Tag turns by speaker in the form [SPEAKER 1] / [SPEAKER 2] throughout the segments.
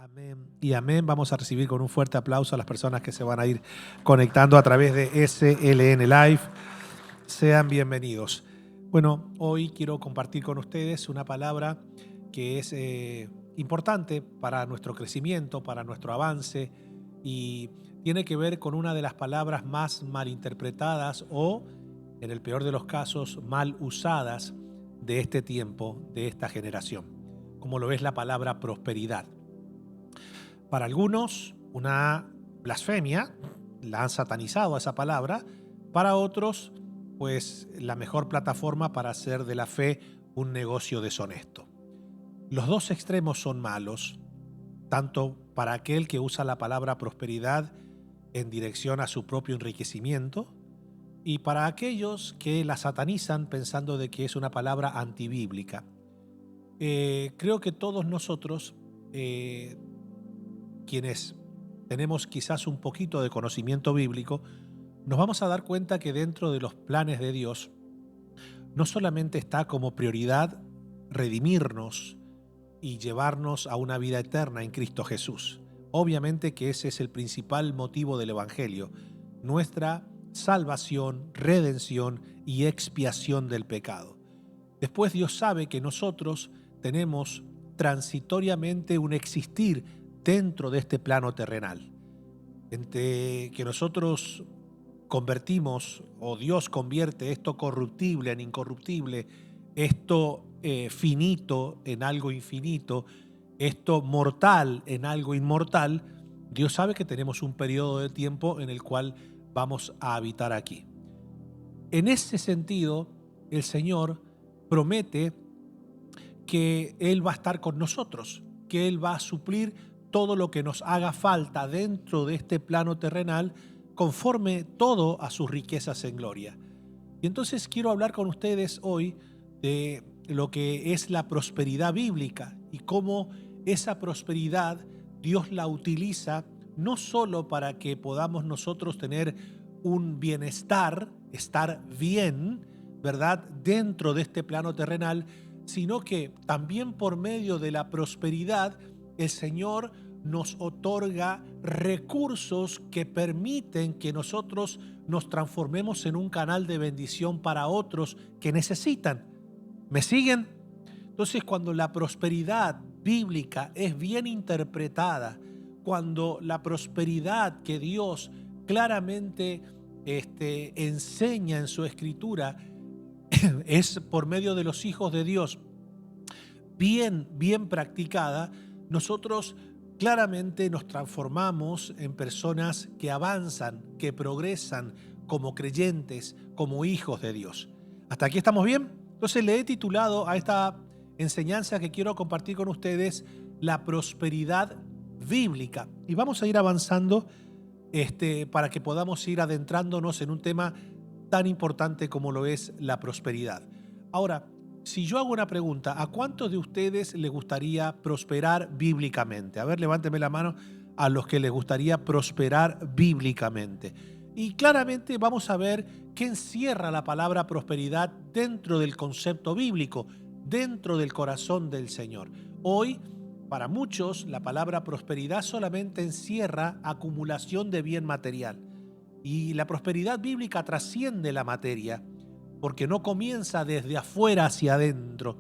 [SPEAKER 1] Amén y amén. Vamos a recibir con un fuerte aplauso a las personas que se van a ir conectando a través de SLN Live. Sean bienvenidos. Bueno, hoy quiero compartir con ustedes una palabra que es importante para nuestro crecimiento, para nuestro avance, y tiene que ver con una de las palabras más malinterpretadas o, en el peor de los casos, mal usadas de este tiempo, de esta generación, como lo es la palabra prosperidad. Para algunos, una blasfemia, la han satanizado a esa palabra. Para otros, pues la mejor plataforma para hacer de la fe un negocio deshonesto. Los dos extremos son malos, tanto para aquel que usa la palabra prosperidad en dirección a su propio enriquecimiento, y para aquellos que la satanizan pensando de que es una palabra antibíblica. Creo que todos nosotros, quienes tenemos quizás un poquito de conocimiento bíblico, nos vamos a dar cuenta que dentro de los planes de Dios no solamente está como prioridad redimirnos y llevarnos a una vida eterna en Cristo Jesús. Obviamente que ese es el principal motivo del Evangelio, nuestra salvación, redención y expiación del pecado. Después Dios sabe que nosotros tenemos transitoriamente un existir dentro de este plano terrenal. Entre que nosotros convertimos, o Dios convierte esto corruptible en incorruptible, esto finito en algo infinito, esto mortal en algo inmortal, Dios sabe que tenemos un periodo de tiempo en el cual vamos a habitar aquí. En ese sentido, el Señor promete que Él va a estar con nosotros, que Él va a suplir todo lo que nos haga falta dentro de este plano terrenal, conforme todo a sus riquezas en gloria. Y entonces quiero hablar con ustedes hoy de lo que es la prosperidad bíblica y cómo esa prosperidad Dios la utiliza no solo para que podamos nosotros tener un bienestar, estar bien, ¿verdad?, dentro de este plano terrenal, sino que también por medio de la prosperidad el Señor nos otorga recursos que permiten que nosotros nos transformemos en un canal de bendición para otros que necesitan. ¿Me siguen? Entonces, cuando la prosperidad bíblica es bien interpretada, cuando la prosperidad que Dios claramente enseña en su escritura es por medio de los hijos de Dios bien practicada, nosotros claramente nos transformamos en personas que avanzan, que progresan como creyentes, como hijos de Dios. ¿Hasta aquí estamos bien? Entonces le he titulado a esta enseñanza que quiero compartir con ustedes la prosperidad bíblica. Y vamos a ir avanzando para que podamos ir adentrándonos en un tema tan importante como lo es la prosperidad. Ahora, si yo hago una pregunta, ¿a cuántos de ustedes les gustaría prosperar bíblicamente? A ver, levánteme la mano a los que les gustaría prosperar bíblicamente. Y claramente vamos a ver qué encierra la palabra prosperidad dentro del concepto bíblico, dentro del corazón del Señor. Hoy, para muchos, la palabra prosperidad solamente encierra acumulación de bien material. Y la prosperidad bíblica trasciende la materia, porque no comienza desde afuera hacia adentro,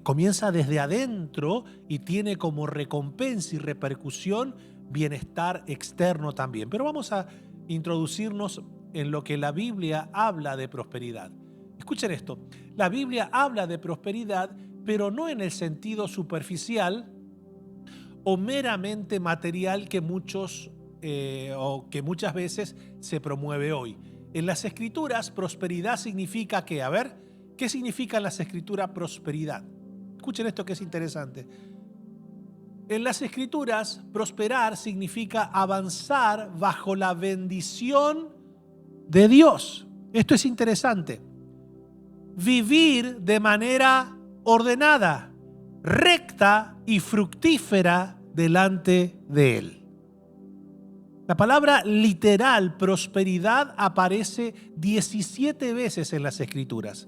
[SPEAKER 1] comienza desde adentro y tiene como recompensa y repercusión bienestar externo también. Pero vamos a introducirnos en lo que la Biblia habla de prosperidad. Escuchen esto, la Biblia habla de prosperidad, pero no en el sentido superficial o meramente material que muchas veces se promueve hoy. En las Escrituras, prosperidad significa que, a ver, ¿qué significa en las Escrituras prosperidad? Escuchen esto que es interesante. En las Escrituras, prosperar significa avanzar bajo la bendición de Dios. Esto es interesante. Vivir de manera ordenada, recta y fructífera delante de Él. La palabra literal prosperidad aparece 17 veces en las Escrituras,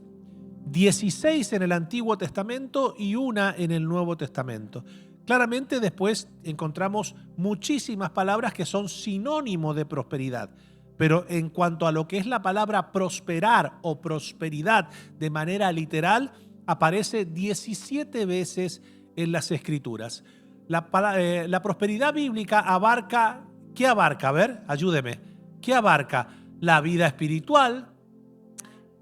[SPEAKER 1] 16 en el Antiguo Testamento y una en el Nuevo Testamento. Claramente después encontramos muchísimas palabras que son sinónimo de prosperidad. Pero en cuanto a lo que es la palabra prosperar o prosperidad de manera literal, aparece 17 veces en las Escrituras. La prosperidad bíblica abarca, ¿qué abarca? A ver, ayúdeme. ¿Qué abarca? La vida espiritual,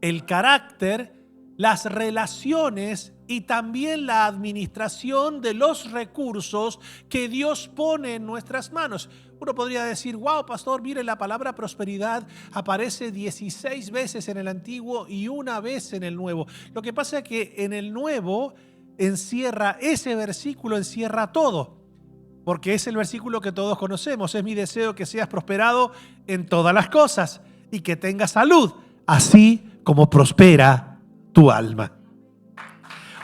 [SPEAKER 1] el carácter, las relaciones y también la administración de los recursos que Dios pone en nuestras manos. Uno podría decir, wow, pastor, mire, la palabra prosperidad aparece 16 veces en el Antiguo y una vez en el Nuevo. Lo que pasa es que en el Nuevo ese versículo encierra todo, porque es el versículo que todos conocemos. Es mi deseo que seas prosperado en todas las cosas y que tengas salud, así como prospera tu alma.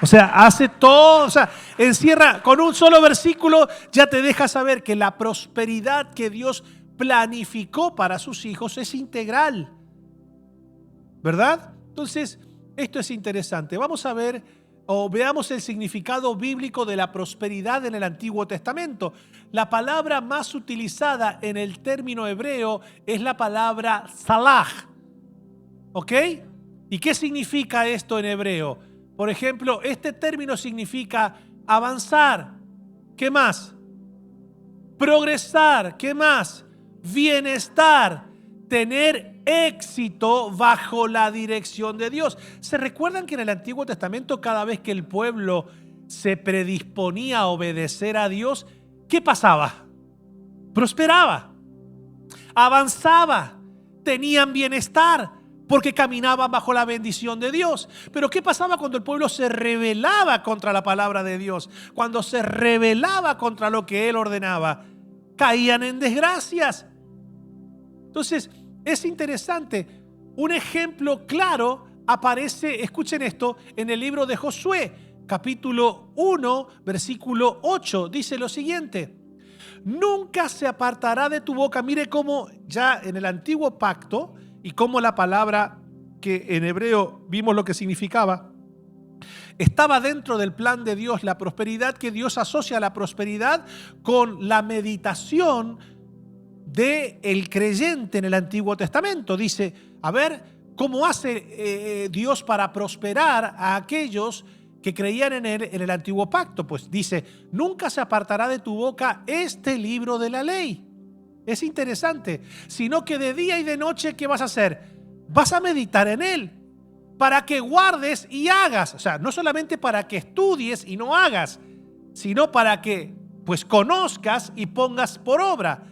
[SPEAKER 1] O sea, hace todo, o sea, encierra con un solo versículo, ya te deja saber que la prosperidad que Dios planificó para sus hijos es integral, ¿verdad? Entonces, esto es interesante. Vamos a ver o veamos el significado bíblico de la prosperidad en el Antiguo Testamento. La palabra más utilizada en el término hebreo es la palabra salah, ¿ok? ¿Y qué significa esto en hebreo? Por ejemplo, este término significa avanzar. ¿Qué más? Progresar. ¿Qué más? Bienestar. Tener éxito bajo la dirección de Dios. ¿Se recuerdan que en el Antiguo Testamento cada vez que el pueblo se predisponía a obedecer a Dios, ¿qué pasaba? Prosperaba, avanzaba, tenían bienestar, porque caminaban bajo la bendición de Dios. Pero ¿qué pasaba cuando el pueblo se rebelaba contra la palabra de Dios? Cuando se rebelaba contra lo que Él ordenaba, caían en desgracias. Entonces, es interesante. Un ejemplo claro aparece, escuchen esto, en el libro de Josué, capítulo 1, versículo 8. Dice lo siguiente: nunca se apartará de tu boca. Mire cómo ya en el antiguo pacto, y cómo la palabra que en hebreo vimos lo que significaba, estaba dentro del plan de Dios, la prosperidad, que Dios asocia a la prosperidad con la meditación del creyente en el Antiguo Testamento. Dice, a ver, ¿cómo hace Dios para prosperar a aquellos que creían en Él en el Antiguo Pacto? Pues dice, nunca se apartará de tu boca este libro de la ley. Es interesante, sino que de día y de noche, ¿qué vas a hacer? Vas a meditar en él, para que guardes y hagas. O sea, no solamente para que estudies y no hagas, sino para que pues conozcas y pongas por obra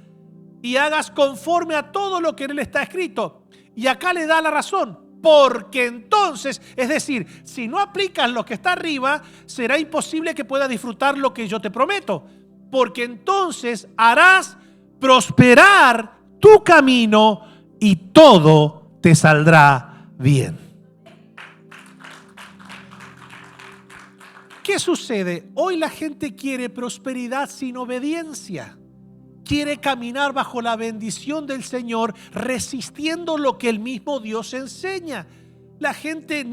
[SPEAKER 1] y hagas conforme a todo lo que en él está escrito. Y acá le da la razón, porque entonces, es decir, si no aplicas lo que está arriba, será imposible que puedas disfrutar lo que yo te prometo, porque entonces harás prosperar tu camino y todo te saldrá bien. ¿Qué sucede? Hoy la gente quiere prosperidad sin obediencia. Quiere caminar bajo la bendición del Señor, resistiendo lo que el mismo Dios enseña. La gente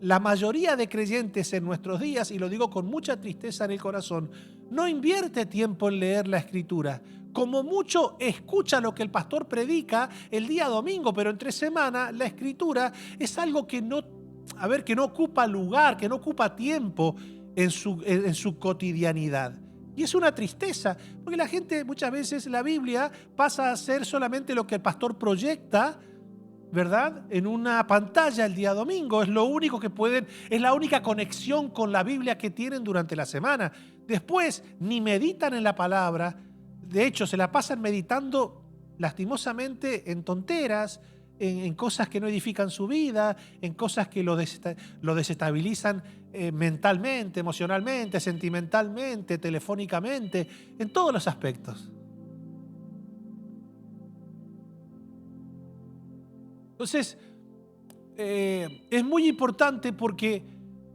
[SPEAKER 1] la mayoría de creyentes en nuestros días, y lo digo con mucha tristeza en el corazón, no invierte tiempo en leer la Escritura. Como mucho escucha lo que el pastor predica el día domingo, pero entre semana la Escritura es algo que no ocupa lugar, que no ocupa tiempo en su cotidianidad. Y es una tristeza, porque la gente muchas veces la Biblia pasa a ser solamente lo que el pastor proyecta, ¿verdad? En una pantalla el día domingo. Es lo único que pueden, es la única conexión con la Biblia que tienen durante la semana. Después ni meditan en la palabra. De hecho, se la pasan meditando lastimosamente en tonteras, en cosas que no edifican su vida, en cosas que lo desestabilizan mentalmente, emocionalmente, sentimentalmente, telefónicamente, en todos los aspectos. Entonces, es muy importante porque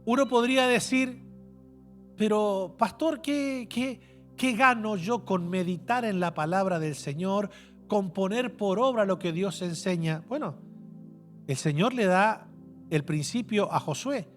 [SPEAKER 1] uno podría decir, pero pastor, ¿qué gano yo con meditar en la palabra del Señor, con poner por obra lo que Dios enseña? Bueno, el Señor le da el principio a Josué.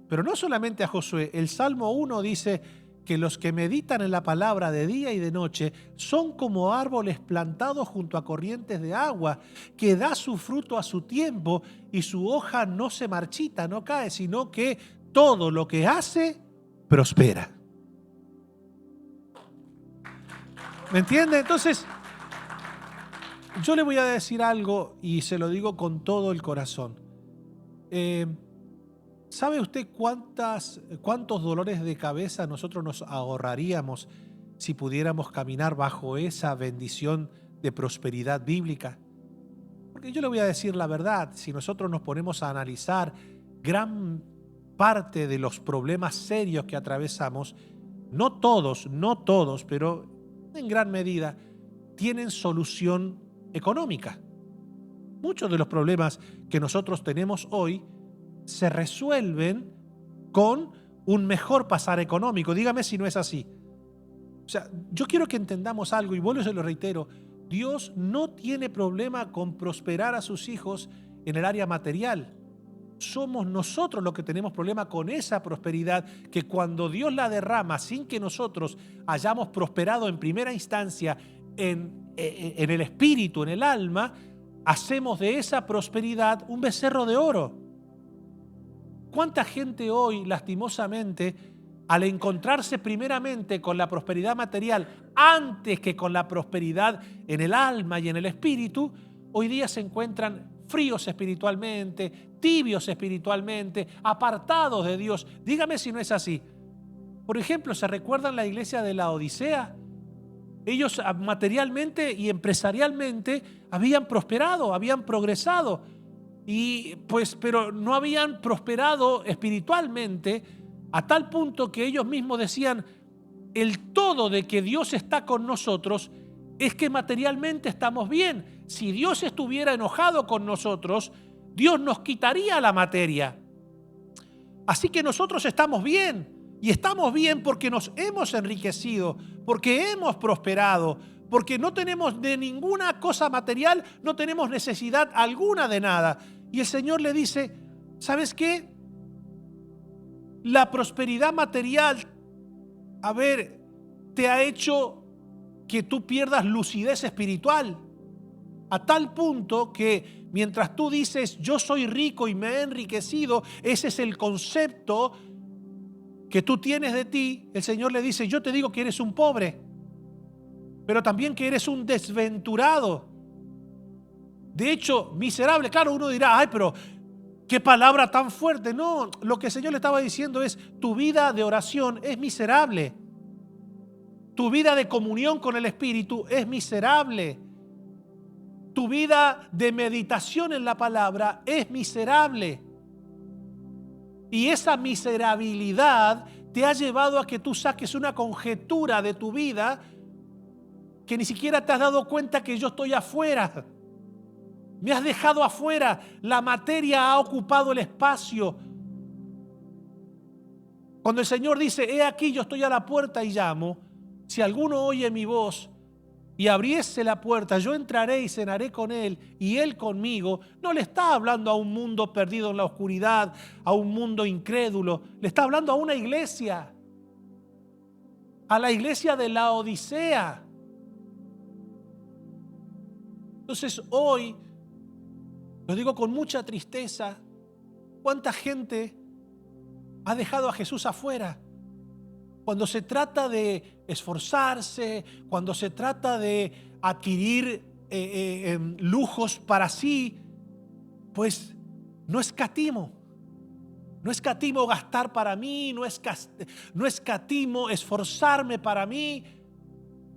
[SPEAKER 1] Pero no solamente a Josué, el Salmo 1 dice que los que meditan en la palabra de día y de noche son como árboles plantados junto a corrientes de agua, que da su fruto a su tiempo y su hoja no se marchita, no cae, sino que todo lo que hace prospera. ¿Me entiende? Entonces, yo le voy a decir algo y se lo digo con todo el corazón. ¿Sabe usted cuántos dolores de cabeza nosotros nos ahorraríamos si pudiéramos caminar bajo esa bendición de prosperidad bíblica? Porque yo le voy a decir la verdad, si nosotros nos ponemos a analizar gran parte de los problemas serios que atravesamos, no todos, pero en gran medida, tienen solución económica. Muchos de los problemas que nosotros tenemos hoy se resuelven con un mejor pasar económico. Dígame si no es así. O sea, yo quiero que entendamos algo, y vuelvo y se lo reitero, Dios no tiene problema con prosperar a sus hijos en el área material. Somos nosotros los que tenemos problema con esa prosperidad, que cuando Dios la derrama sin que nosotros hayamos prosperado en primera instancia en el espíritu, en el alma, hacemos de esa prosperidad un becerro de oro. ¿Cuánta gente hoy, lastimosamente, al encontrarse primeramente con la prosperidad material antes que con la prosperidad en el alma y en el espíritu, hoy día se encuentran fríos espiritualmente, tibios espiritualmente, apartados de Dios? Dígame si no es así. Por ejemplo, ¿se recuerdan la iglesia de la Odisea? Ellos materialmente y empresarialmente habían prosperado, habían progresado, pero no habían prosperado espiritualmente, a tal punto que ellos mismos decían: el todo de que Dios está con nosotros es que materialmente estamos bien. Si Dios estuviera enojado con nosotros, Dios nos quitaría la materia. Así que nosotros estamos bien, y estamos bien porque nos hemos enriquecido, porque hemos prosperado, porque no tenemos de ninguna cosa material, no tenemos necesidad alguna de nada. Y el Señor le dice: ¿sabes qué? La prosperidad material, te ha hecho que tú pierdas lucidez espiritual, a tal punto que mientras tú dices yo soy rico y me he enriquecido, ese es el concepto que tú tienes de ti, el Señor le dice: yo te digo que eres un pobre, pero también que eres un desventurado. De hecho, miserable. Claro, uno dirá: ay, pero qué palabra tan fuerte. No, lo que el Señor le estaba diciendo es: tu vida de oración es miserable. Tu vida de comunión con el Espíritu es miserable. Tu vida de meditación en la palabra es miserable. Y esa miserabilidad te ha llevado a que tú saques una conjetura de tu vida que ni siquiera te has dado cuenta que yo estoy afuera. Me has dejado afuera. La materia ha ocupado el espacio. Cuando el Señor dice: he aquí, yo estoy a la puerta y llamo, si alguno oye mi voz y abriese la puerta, yo entraré y cenaré con él y él conmigo. No le está hablando a un mundo perdido en la oscuridad, a un mundo incrédulo. Le está hablando a una iglesia, a la iglesia de la Odisea. Entonces hoy, lo digo con mucha tristeza, ¿cuánta gente ha dejado a Jesús afuera? Cuando se trata de esforzarse, cuando se trata de adquirir lujos para sí, pues no escatimo. No escatimo gastar para mí, no escatimo esforzarme para mí.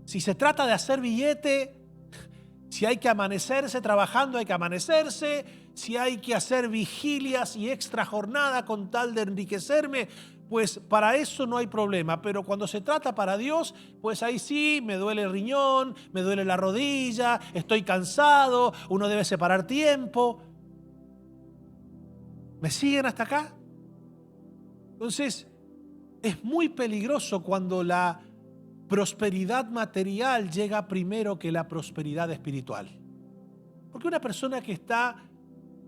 [SPEAKER 1] Si se trata de hacer billete, si hay que amanecerse trabajando, hay que amanecerse. Si hay que hacer vigilias y extra jornada con tal de enriquecerme, pues para eso no hay problema. Pero cuando se trata para Dios, pues ahí sí, me duele el riñón, me duele la rodilla, estoy cansado, uno debe separar tiempo. ¿Me siguen hasta acá? Entonces, es muy peligroso cuando la prosperidad material llega primero que la prosperidad espiritual. Porque una persona que está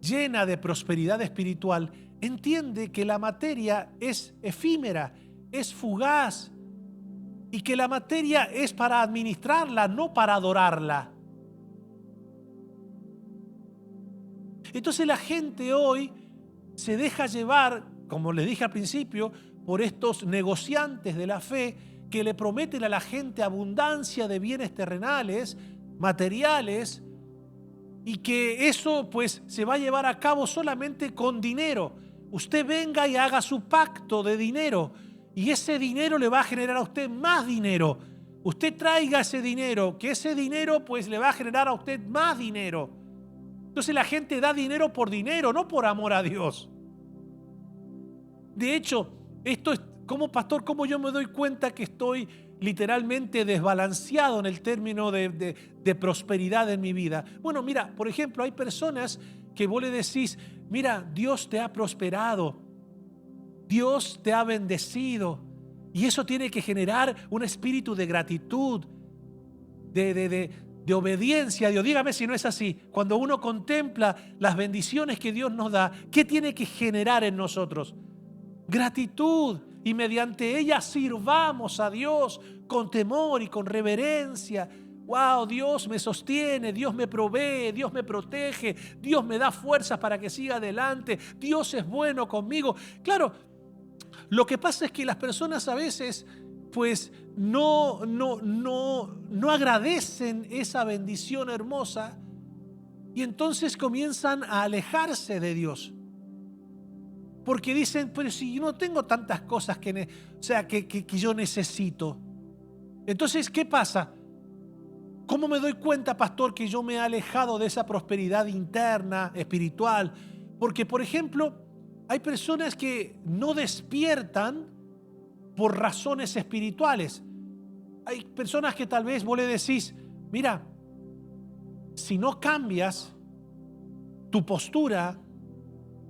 [SPEAKER 1] llena de prosperidad espiritual, entiende que la materia es efímera, es fugaz, y que la materia es para administrarla, no para adorarla. Entonces la gente hoy se deja llevar, como les dije al principio, por estos negociantes de la fe que le prometen a la gente abundancia de bienes terrenales, materiales, y que eso pues se va a llevar a cabo solamente con dinero. Usted venga y haga su pacto de dinero y ese dinero le va a generar a usted más dinero. Usted traiga ese dinero, que ese dinero pues le va a generar a usted más dinero. Entonces la gente da dinero por dinero, no por amor a Dios. De hecho, esto es como pastor, como yo me doy cuenta que estoy literalmente desbalanceado en el término de prosperidad en mi vida. Bueno, mira, por ejemplo, hay personas que vos le decís, mira, Dios te ha prosperado, Dios te ha bendecido, y eso tiene que generar un espíritu de gratitud, de obediencia a Dios. Dígame si no es así. Cuando uno contempla las bendiciones que Dios nos da, ¿qué tiene que generar en nosotros? Gratitud, y mediante ella sirvamos a Dios con temor y con reverencia. Wow, Dios me sostiene, Dios me provee, Dios me protege, Dios me da fuerzas para que siga adelante, Dios es bueno conmigo. Claro, lo que pasa es que las personas a veces pues no agradecen esa bendición hermosa y entonces comienzan a alejarse de Dios. Porque dicen, pero si yo no tengo tantas cosas que yo necesito. Entonces, ¿qué pasa? ¿Cómo me doy cuenta, pastor, que yo me he alejado de esa prosperidad interna, espiritual? Porque, por ejemplo, hay personas que no despiertan por razones espirituales. Hay personas que tal vez vos le decís, mira, si no cambias tu postura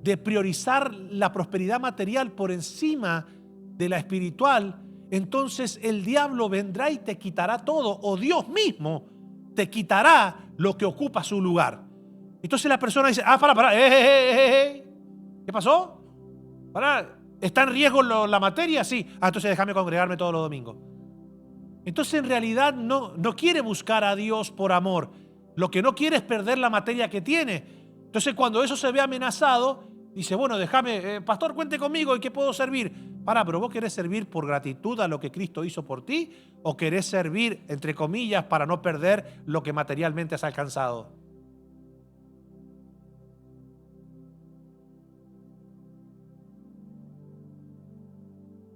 [SPEAKER 1] de priorizar la prosperidad material por encima de la espiritual, entonces el diablo vendrá y te quitará todo, o Dios mismo te quitará lo que ocupa su lugar. Entonces la persona dice, para, ¿qué pasó? ¿Está en riesgo la materia? Sí. Entonces déjame congregarme todos los domingos. Entonces en realidad no quiere buscar a Dios por amor. Lo que no quiere es perder la materia que tiene. Entonces cuando eso se ve amenazado, dice, bueno, déjame, pastor, cuente conmigo, ¿en qué puedo servir? Pero ¿vos querés servir por gratitud a lo que Cristo hizo por ti? ¿O querés servir, entre comillas, para no perder lo que materialmente has alcanzado?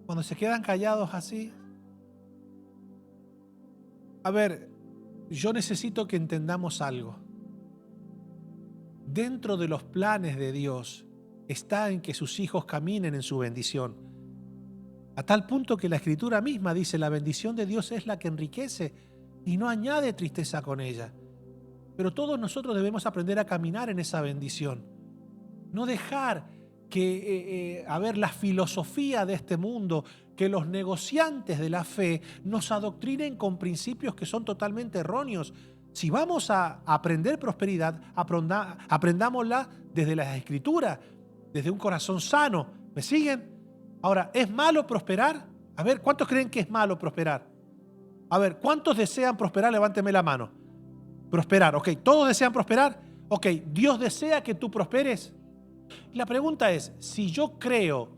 [SPEAKER 1] Cuando se quedan callados así, a ver, yo necesito que entendamos algo. Dentro de los planes de Dios está en que sus hijos caminen en su bendición. A tal punto que la Escritura misma dice, la bendición de Dios es la que enriquece y no añade tristeza con ella. Pero todos nosotros debemos aprender a caminar en esa bendición. No dejar que, la filosofía de este mundo, que los negociantes de la fe nos adoctrinen con principios que son totalmente erróneos. Si vamos a aprender prosperidad, aprendámosla desde las Escrituras, desde un corazón sano. ¿Me siguen? Ahora, ¿es malo prosperar? A ver, ¿cuántos creen que es malo prosperar? A ver, ¿cuántos desean prosperar? Levánteme la mano. Prosperar, ok. ¿Todos desean prosperar? Ok, ¿Dios desea que tú prosperes? La pregunta es, si yo creo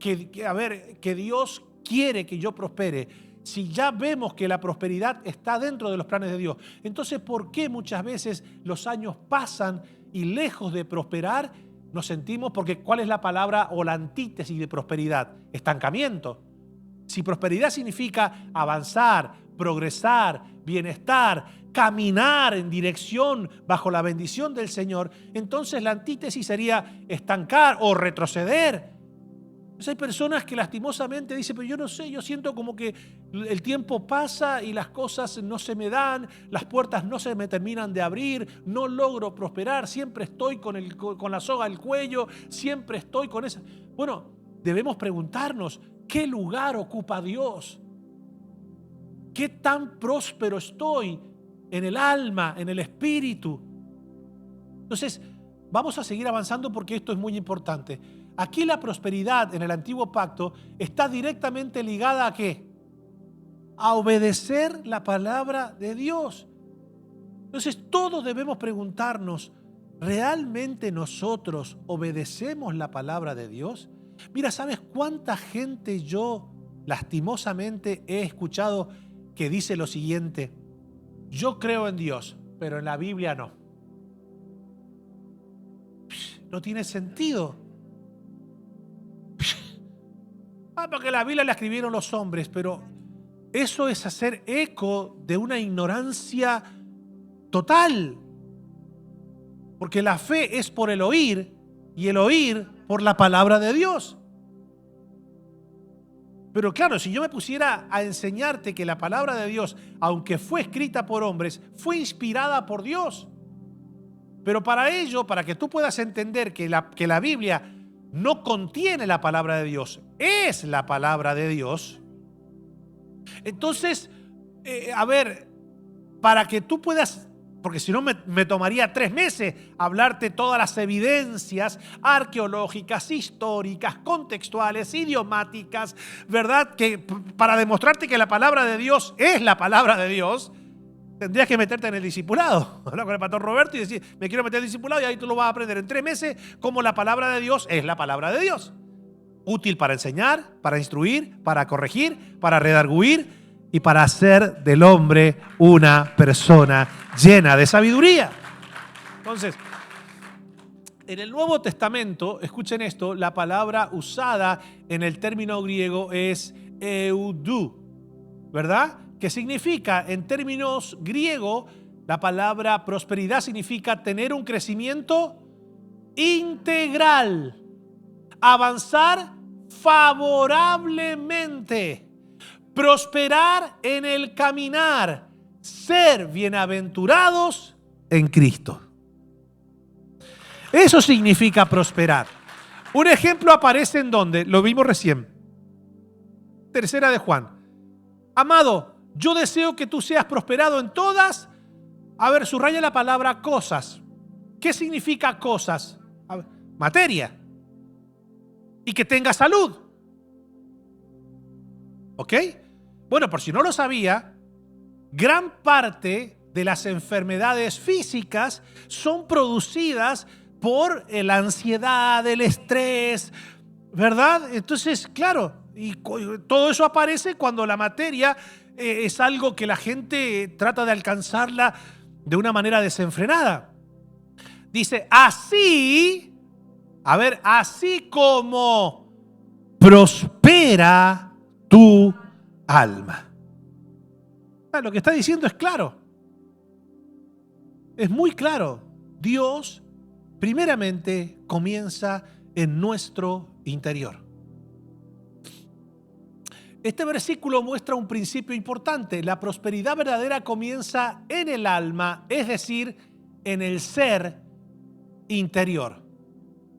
[SPEAKER 1] que Dios quiere que yo prospere, si ya vemos que la prosperidad está dentro de los planes de Dios, entonces ¿por qué muchas veces los años pasan y lejos de prosperar nos sentimos? Porque ¿cuál es la palabra o la antítesis de prosperidad? Estancamiento. Si prosperidad significa avanzar, progresar, bienestar, caminar en dirección bajo la bendición del Señor, entonces la antítesis sería estancar o retroceder. Entonces hay personas que lastimosamente dicen, pero yo no sé, yo siento como que el tiempo pasa y las cosas no se me dan, las puertas no se me terminan de abrir, no logro prosperar, siempre estoy con la soga al cuello, siempre estoy con esa... Bueno, debemos preguntarnos, ¿qué lugar ocupa Dios? ¿Qué tan próspero estoy en el alma, en el espíritu? Entonces, Vamos a seguir avanzando porque esto es muy importante. Aquí la prosperidad en el antiguo pacto está directamente ligada ¿a qué? A obedecer la palabra de Dios. Entonces todos debemos preguntarnos, ¿realmente nosotros obedecemos la palabra de Dios? Mira, ¿sabes cuánta gente yo lastimosamente he escuchado que dice lo siguiente? Yo creo en Dios, pero en la Biblia no. No tiene sentido. Porque la Biblia la escribieron los hombres, pero eso es hacer eco de una ignorancia total. Porque la fe es por el oír y el oír por la palabra de Dios. Pero claro, si yo me pusiera a enseñarte que la palabra de Dios, aunque fue escrita por hombres, fue inspirada por Dios. Pero para ello, para que tú puedas entender que la Biblia no contiene la palabra de Dios, es la palabra de Dios. Entonces, para que tú puedas, porque si no me tomaría 3 meses hablarte todas las evidencias arqueológicas, históricas, contextuales, idiomáticas, ¿verdad? Que para demostrarte que la palabra de Dios es la palabra de Dios, tendrías que meterte en el discipulado. Hablar con el pastor Roberto y decir, me quiero meter en el discipulado, y ahí tú lo vas a aprender en 3 meses cómo la palabra de Dios es la palabra de Dios. Útil para enseñar, para instruir, para corregir, para redarguir y para hacer del hombre una persona llena de sabiduría. Entonces, en el Nuevo Testamento, escuchen esto, la palabra usada en el término griego es eudú, ¿verdad? Que significa, en términos griegos, la palabra prosperidad significa tener un crecimiento integral, avanzar favorablemente, prosperar en el caminar, ser bienaventurados en Cristo. Eso significa prosperar. Un ejemplo aparece en donde, lo vimos recién, 3 de Juan. Amado, yo deseo que tú seas prosperado en todas. A ver, subraya la palabra cosas. ¿Qué significa cosas? A ver, materia. Y que tengas salud. ¿Ok? Bueno, por si no lo sabía, gran parte de las enfermedades físicas son producidas por la ansiedad, el estrés, ¿verdad? Entonces, claro, y todo eso aparece cuando la materia es algo que la gente trata de alcanzarla de una manera desenfrenada. Dice, así como prospera tu alma. Lo que está diciendo es claro. Es muy claro. Dios, primeramente, comienza en nuestro interior. Este versículo muestra un principio importante. La prosperidad verdadera comienza en el alma, es decir, en el ser interior.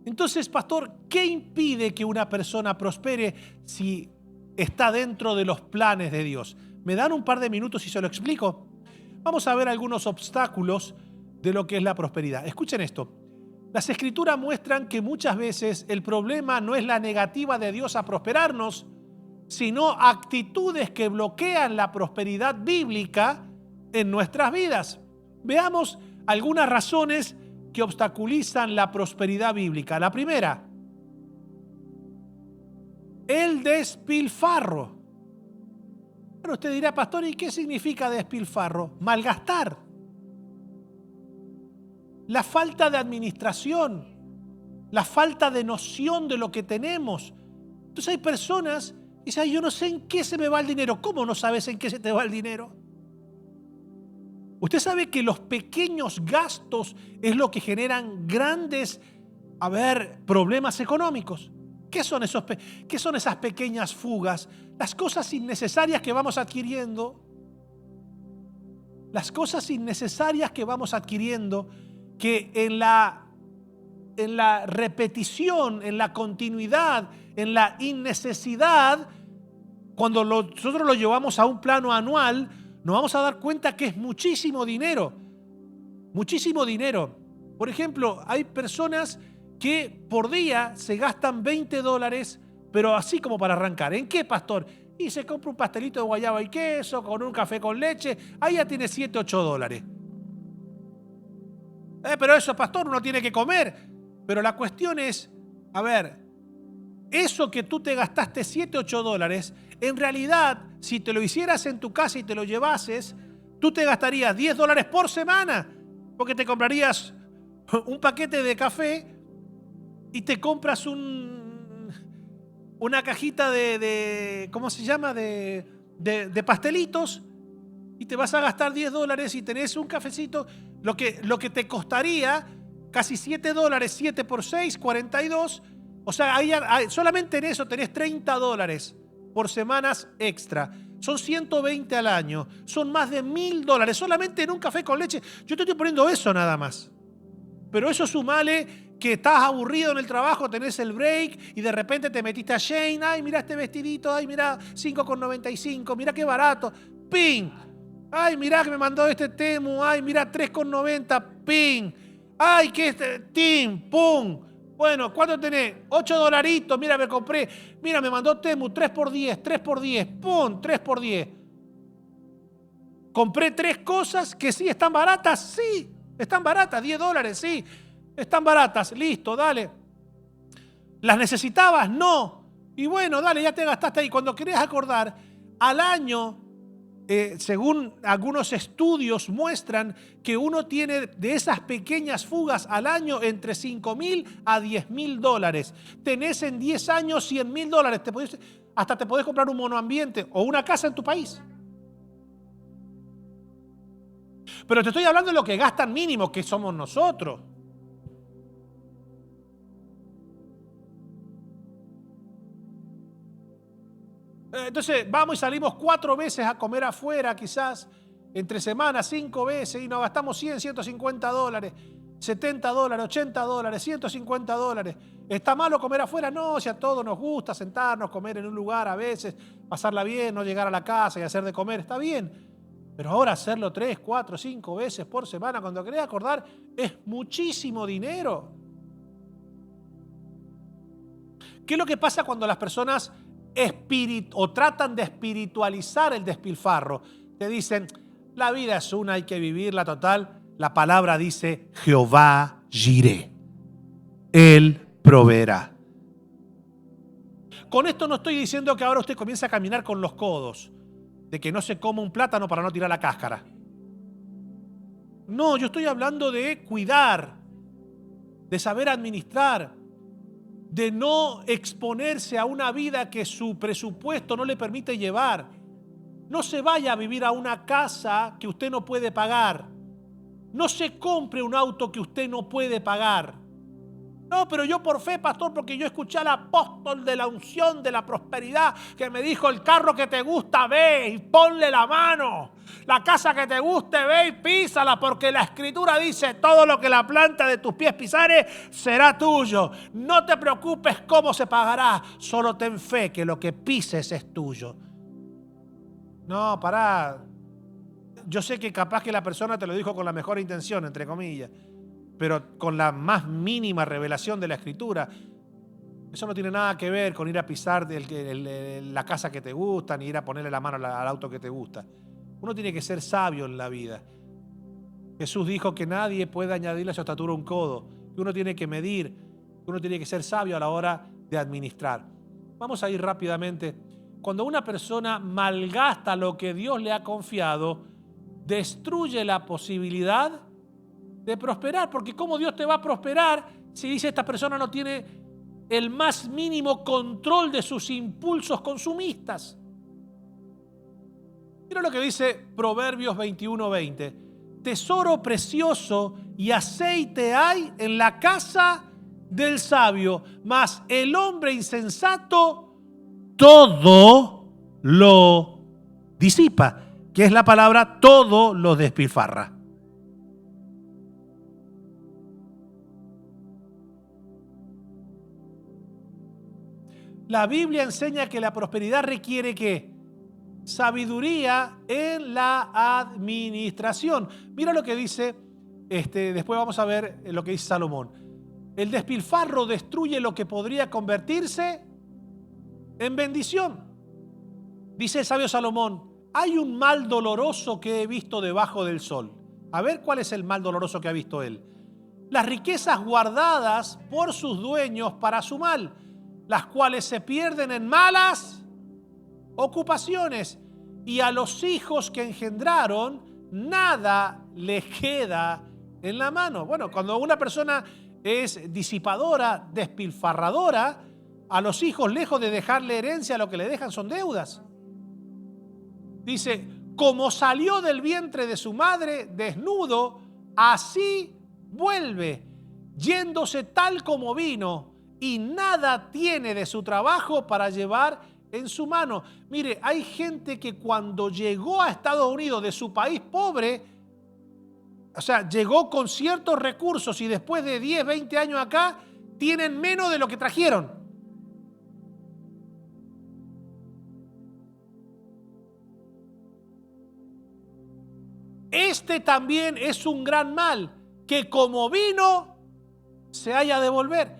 [SPEAKER 1] Entonces, pastor, ¿qué impide que una persona prospere si está dentro de los planes de Dios? ¿Me dan un par de minutos y se lo explico? Vamos a ver algunos obstáculos de lo que es la prosperidad. Escuchen esto. Las Escrituras muestran que muchas veces el problema no es la negativa de Dios a prosperarnos, sino actitudes que bloquean la prosperidad bíblica en nuestras vidas. Veamos algunas razones que obstaculizan la prosperidad bíblica. La primera, el despilfarro. Bueno, usted dirá, pastor, ¿y qué significa despilfarro? Malgastar. La falta de administración, la falta de noción de lo que tenemos. Entonces hay personas que dicen, yo no sé en qué se me va el dinero. ¿Cómo no sabes en qué se te va el dinero? Usted sabe que los pequeños gastos es lo que generan grandes, problemas económicos. ¿Qué son esas pequeñas fugas? Las cosas innecesarias que vamos adquiriendo. Las cosas innecesarias que vamos adquiriendo, que en la repetición, en la continuidad, en la innecesidad, cuando nosotros lo llevamos a un plano anual, nos vamos a dar cuenta que es muchísimo dinero. Muchísimo dinero. Por ejemplo, hay personas que por día se gastan $20, pero así como para arrancar. ¿En qué, pastor? Y se compra un pastelito de guayaba y queso con un café con leche. Ahí ya tiene $7, $8. Pero eso, pastor, uno tiene que comer. Pero la cuestión es, a ver, eso que tú te gastaste $7, $8, en realidad, si te lo hicieras en tu casa y te lo llevases, tú te gastarías $10 por semana, porque te comprarías un paquete de café y te compras una cajita de ¿cómo se llama? De pastelitos, y te vas a gastar $10 y tenés un cafecito, lo que te costaría casi $7, 7 por 6, 42. O sea, solamente en eso tenés $30 por semanas extra. Son 120 al año. Son más de $1.000 solamente en un café con leche. Yo te estoy poniendo eso nada más. Pero eso sumale que estás aburrido en el trabajo, tenés el break y de repente te metiste a Shein. Ay, mira este vestidito. Ay, mira, 5,95. Mira qué barato. ¡Ping! Ay, mira que me mandó este Temu. Ay, mira, 3,90. ¡Ping! Ay, que ¡tim! ¡Pum! Bueno, ¿cuánto tenés? $8. Mira, me compré. Mira, me mandó Temu 3x10, 3x10. ¡Pum! 3x10. Compré 3 cosas que sí están baratas. Sí, están baratas. $10, sí. Están baratas. Listo, dale. ¿Las necesitabas? No. Y bueno, dale, ya te gastaste ahí. Cuando querés acordar, al año, según algunos estudios muestran que uno tiene de esas pequeñas fugas al año entre $5.000 a $10.000. Tenés en 10 años $100.000. Hasta te podés comprar un monoambiente o una casa en tu país. Pero te estoy hablando de lo que gastan mínimo, que somos nosotros. Entonces vamos y salimos 4 veces a comer afuera, quizás entre semanas, 5 veces, y nos gastamos $100, $150, $70, $80, $150. ¿Está malo comer afuera? No, si a todos nos gusta sentarnos, comer en un lugar a veces, pasarla bien, no llegar a la casa y hacer de comer, está bien. Pero ahora hacerlo 3, 4, 5 veces por semana, cuando querés acordar, es muchísimo dinero. ¿Qué es lo que pasa cuando las personas o tratan de espiritualizar el despilfarro? Te dicen, la vida es una, hay que vivirla total. La palabra dice, Jehová Jireh. Él proveerá. Con esto no estoy diciendo que ahora usted comience a caminar con los codos, de que no se coma un plátano para no tirar la cáscara. No, yo estoy hablando de cuidar, de saber administrar, de no exponerse a una vida que su presupuesto no le permite llevar. No se vaya a vivir a una casa que usted no puede pagar. No se compre un auto que usted no puede pagar. No, pero yo por fe, pastor, porque yo escuché al apóstol de la unción, de la prosperidad, que me dijo, el carro que te gusta, ve y ponle la mano. La casa que te guste, ve y písala, porque la Escritura dice, todo lo que la planta de tus pies pisares será tuyo. No te preocupes cómo se pagará, solo ten fe que lo que pises es tuyo. No, pará. Yo sé que capaz que la persona te lo dijo con la mejor intención, entre comillas, pero con la más mínima revelación de la Escritura. Eso no tiene nada que ver con ir a pisar la casa que te gusta, ni ir a ponerle la mano al auto que te gusta. Uno tiene que ser sabio en la vida. Jesús dijo que nadie puede añadirle a su estatura un codo, que uno tiene que medir, que uno tiene que ser sabio a la hora de administrar. Vamos a ir rápidamente. Cuando una persona malgasta lo que Dios le ha confiado, destruye la posibilidad de prosperar, porque ¿cómo Dios te va a prosperar si dice esta persona no tiene el más mínimo control de sus impulsos consumistas? Mira lo que dice Proverbios 21:20. Tesoro precioso y aceite hay en la casa del sabio, mas el hombre insensato todo lo disipa, que es la palabra todo lo despilfarra. La Biblia enseña que la prosperidad requiere ¿qué? Sabiduría en la administración. Mira lo que dice después vamos a ver lo que dice Salomón. El despilfarro destruye lo que podría convertirse en bendición. Dice el sabio Salomón, hay un mal doloroso que he visto debajo del sol. A ver cuál es el mal doloroso que ha visto él. Las riquezas guardadas por sus dueños para su mal, las cuales se pierden en malas ocupaciones, y a los hijos que engendraron nada les queda en la mano. Bueno, cuando una persona es disipadora, despilfarradora, a los hijos, lejos de dejarle herencia, lo que le dejan son deudas. Dice, como salió del vientre de su madre desnudo, así vuelve, yéndose tal como vino, y nada tiene de su trabajo para llevar en su mano. Mire, hay gente que cuando llegó a Estados Unidos de su país pobre, o sea, llegó con ciertos recursos y después de 10, 20 años acá, tienen menos de lo que trajeron. Este también es un gran mal, que como vino, se haya de volver.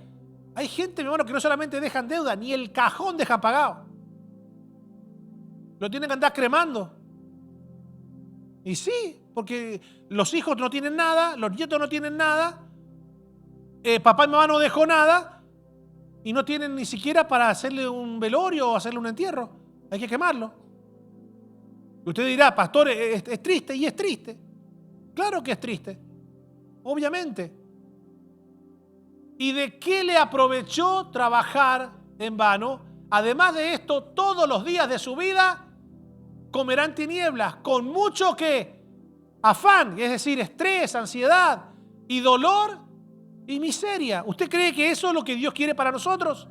[SPEAKER 1] Hay gente, mi hermano, que no solamente dejan deuda, ni el cajón deja pagado. Lo tienen que andar cremando. Y sí, porque los hijos no tienen nada, los nietos no tienen nada, papá y mamá no dejó nada, y no tienen ni siquiera para hacerle un velorio o hacerle un entierro. Hay que quemarlo. Usted dirá, pastor, es triste, y es triste. Claro que es triste, obviamente. ¿Y de qué le aprovechó trabajar en vano? Además de esto, todos los días de su vida comerán tinieblas, con mucho que afán, es decir, estrés, ansiedad y dolor y miseria. ¿Usted cree que eso es lo que Dios quiere para nosotros?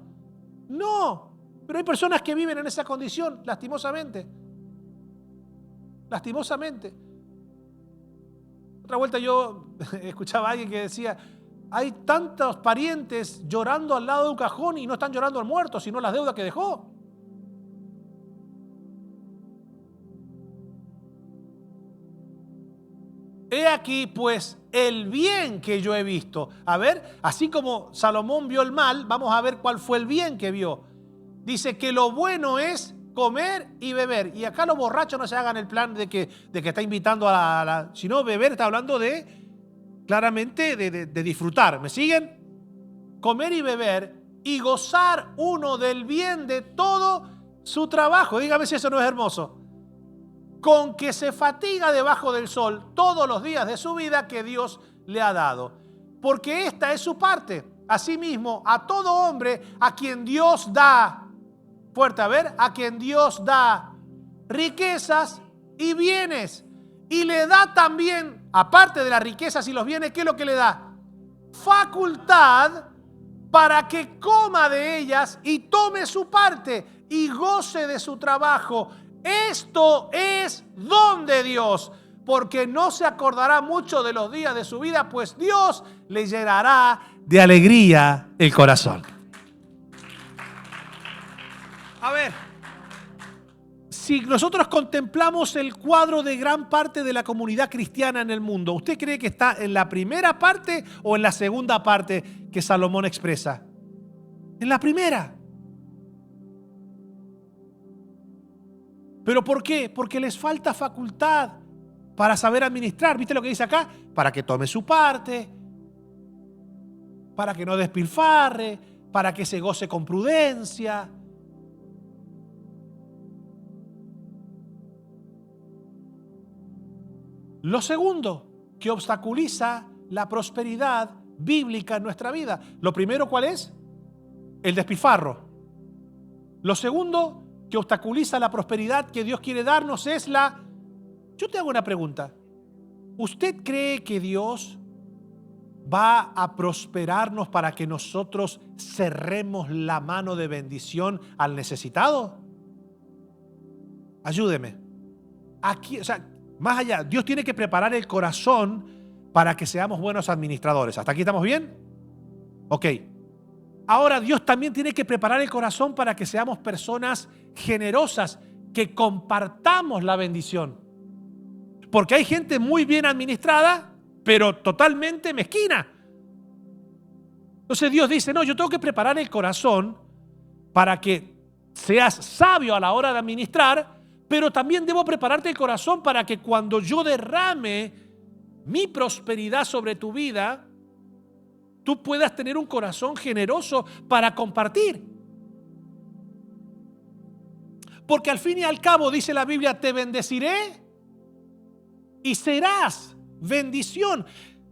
[SPEAKER 1] No, pero hay personas que viven en esa condición, lastimosamente. Lastimosamente. Otra vuelta yo escuchaba a alguien que decía, hay tantos parientes llorando al lado de un cajón y no están llorando al muerto, sino las deudas que dejó. He aquí pues el bien que yo he visto. A ver, así como Salomón vio el mal, vamos a ver cuál fue el bien que vio. Dice que lo bueno es comer y beber. Y acá los borrachos no se hagan el plan de que está invitando a la... Sino beber está hablando de, claramente, de disfrutar. ¿Me siguen? Comer y beber y gozar uno del bien de todo su trabajo. Dígame si eso no es hermoso. Con que se fatiga debajo del sol todos los días de su vida que Dios le ha dado. Porque esta es su parte. Asimismo, a todo hombre a quien Dios da, fuerte, a ver, a quien Dios da riquezas y bienes. Y le da también, aparte de las riquezas y los bienes, ¿qué es lo que le da? Facultad para que coma de ellas y tome su parte y goce de su trabajo. Esto es don de Dios, porque no se acordará mucho de los días de su vida, pues Dios le llenará de alegría el corazón. A ver, si nosotros contemplamos el cuadro de gran parte de la comunidad cristiana en el mundo, ¿usted cree que está en la primera parte o en la segunda parte que Salomón expresa? En la primera. ¿Pero por qué? Porque les falta facultad para saber administrar. ¿Viste lo que dice acá? Para que tome su parte, para que no despilfarre, para que se goce con prudencia. Lo segundo que obstaculiza la prosperidad bíblica en nuestra vida. Lo primero, ¿cuál es? El despilfarro. Lo segundo que obstaculiza la prosperidad que Dios quiere darnos es la... Yo te hago una pregunta. ¿Usted cree que Dios va a prosperarnos para que nosotros cerremos la mano de bendición al necesitado? Ayúdeme. Aquí, o sea, más allá, Dios tiene que preparar el corazón para que seamos buenos administradores. ¿Hasta aquí estamos bien? Ok. Ahora Dios también tiene que preparar el corazón para que seamos personas generosas, que compartamos la bendición. Porque hay gente muy bien administrada pero totalmente mezquina. Entonces Dios dice, no, yo tengo que preparar el corazón para que seas sabio a la hora de administrar, pero también debo prepararte el corazón para que cuando yo derrame mi prosperidad sobre tu vida, tú puedas tener un corazón generoso para compartir. Porque al fin y al cabo, dice la Biblia, te bendeciré y serás bendición.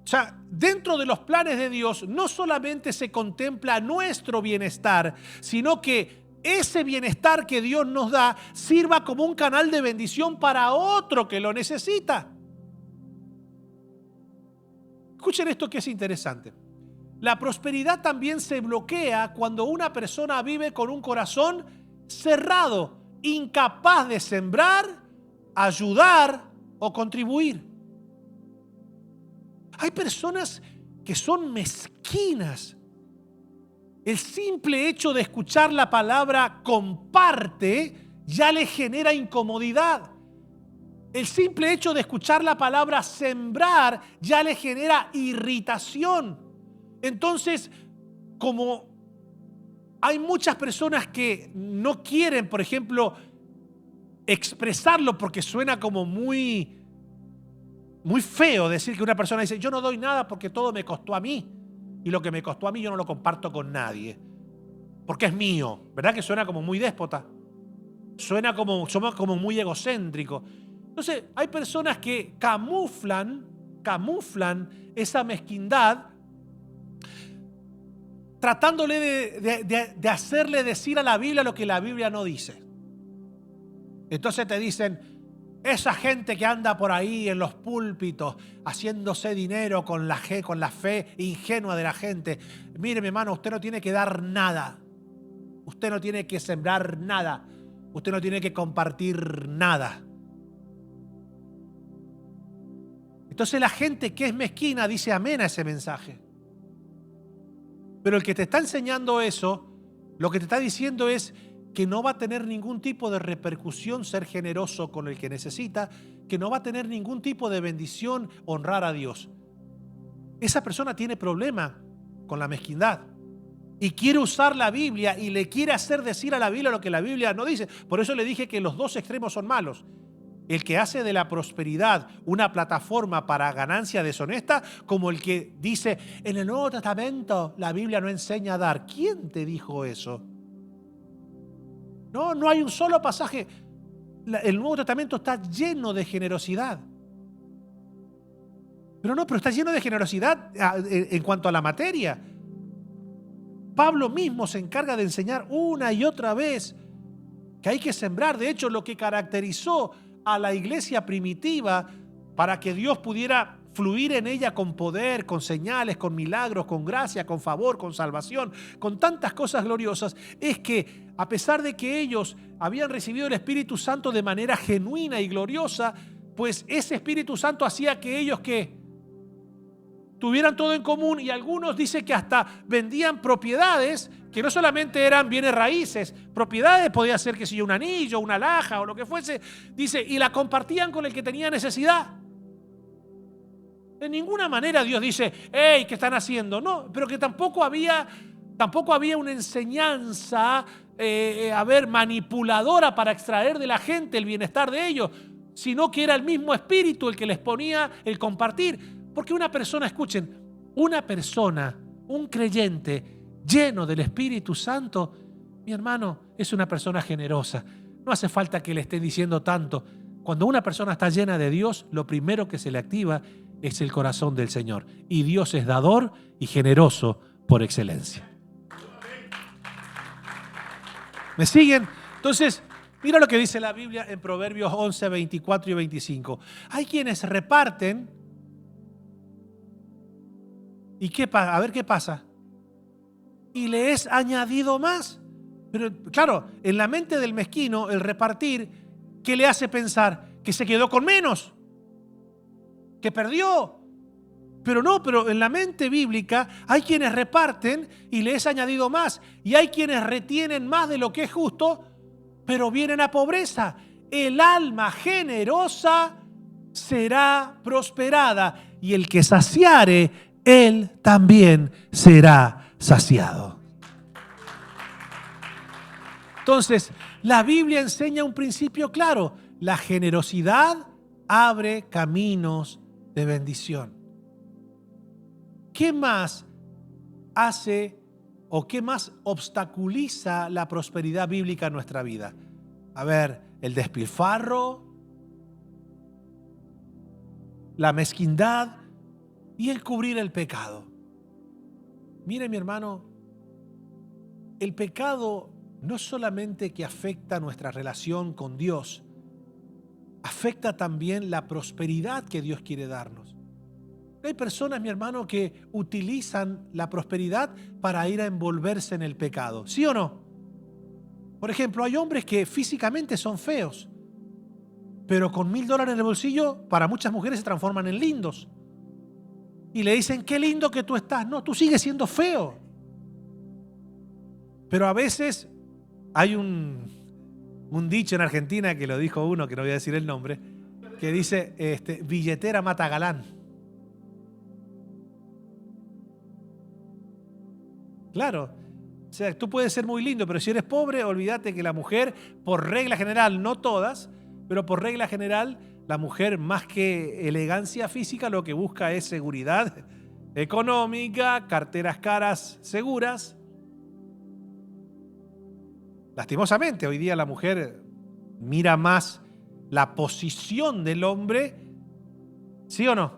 [SPEAKER 1] O sea, dentro de los planes de Dios no solamente se contempla nuestro bienestar, sino que ese bienestar que Dios nos da sirva como un canal de bendición para otro que lo necesita. Escuchen esto que es interesante. La prosperidad también se bloquea cuando una persona vive con un corazón cerrado, incapaz de sembrar, ayudar o contribuir. Hay personas que son mezquinas. El simple hecho de escuchar la palabra comparte ya le genera incomodidad. El simple hecho de escuchar la palabra sembrar ya le genera irritación. Entonces, como hay muchas personas que no quieren, por ejemplo, expresarlo porque suena como muy feo decir que una persona dice, yo no doy nada porque todo me costó a mí. Y lo que me costó a mí yo no lo comparto con nadie. Porque es mío. ¿Verdad que suena como muy déspota? Somos como muy egocéntricos. Entonces, hay personas que camuflan esa mezquindad tratándole de hacerle decir a la Biblia lo que la Biblia no dice. Entonces te dicen, esa gente que anda por ahí en los púlpitos haciéndose dinero con la fe ingenua de la gente. Mire, mi hermano, usted no tiene que dar nada. Usted no tiene que sembrar nada. Usted no tiene que compartir nada. Entonces la gente que es mezquina dice amén a ese mensaje. Pero el que te está enseñando eso, lo que te está diciendo es que no va a tener ningún tipo de repercusión ser generoso con el que necesita, que no va a tener ningún tipo de bendición honrar a Dios. Esa persona tiene problema con la mezquindad y quiere usar la Biblia y le quiere hacer decir a la Biblia lo que la Biblia no dice. Por eso le dije que los dos extremos son malos. El que hace de la prosperidad una plataforma para ganancia deshonesta, como el que dice, en el Nuevo Testamento la Biblia no enseña a dar. ¿Quién te dijo eso? No hay un solo pasaje. El Nuevo Testamento está lleno de generosidad. Pero está lleno de generosidad en cuanto a la materia. Pablo mismo se encarga de enseñar una y otra vez que hay que sembrar. De hecho, lo que caracterizó a la iglesia primitiva para que Dios pudiera fluir en ella con poder, con señales, con milagros, con gracia, con favor, con salvación, con tantas cosas gloriosas, es que a pesar de que ellos habían recibido el Espíritu Santo de manera genuina y gloriosa, pues ese Espíritu Santo hacía que ellos tuvieran todo en común, y algunos dicen que hasta vendían propiedades que no solamente eran bienes raíces, propiedades podía ser que si un anillo, una alhaja o lo que fuese, dice, y la compartían con el que tenía necesidad. De ninguna manera Dios dice, hey, ¿qué están haciendo? No, pero que tampoco había una enseñanza, manipuladora para extraer de la gente el bienestar de ellos, sino que era el mismo Espíritu el que les ponía el compartir. Porque una persona, escuchen, un creyente lleno del Espíritu Santo, mi hermano, es una persona generosa. No hace falta que le esté diciendo tanto. Cuando una persona está llena de Dios, lo primero que se le activa es el corazón del Señor. Y Dios es dador y generoso por excelencia. ¿Me siguen? Entonces, mira lo que dice la Biblia en Proverbios 11, 24 y 25. Hay quienes reparten. ¿Y a ver qué pasa? Y le es añadido más. Pero claro, en la mente del mezquino, el repartir, ¿qué le hace pensar? Que se quedó con menos, que perdió. Pero en la mente bíblica hay quienes reparten y le es añadido más. Y hay quienes retienen más de lo que es justo, pero vienen a pobreza. El alma generosa será prosperada. y el que saciare, él también será saciado. Entonces, la Biblia enseña un principio claro: la generosidad abre caminos de bendición. ¿Qué más hace o qué más obstaculiza la prosperidad bíblica en nuestra vida? A ver, el despilfarro, la mezquindad y el cubrir el pecado. Mire, mi hermano, el pecado no solamente que afecta nuestra relación con Dios, afecta también la prosperidad que Dios quiere darnos. Hay personas, mi hermano, que utilizan la prosperidad para ir a envolverse en el pecado. ¿Sí o no? Por ejemplo, hay hombres que físicamente son feos, pero con $1,000 en el bolsillo, para muchas mujeres se transforman en lindos. Y le dicen: qué lindo que tú estás. No, tú sigues siendo feo. Pero a veces hay un dicho en Argentina que lo dijo uno, que no voy a decir el nombre, que dice, billetera mata galán. Claro, o sea, tú puedes ser muy lindo, pero si eres pobre, olvídate que la mujer, por regla general, no todas, pero por regla general, la mujer, más que elegancia física, lo que busca es seguridad económica, carteras caras seguras. Lastimosamente, hoy día la mujer mira más la posición del hombre, ¿sí o no?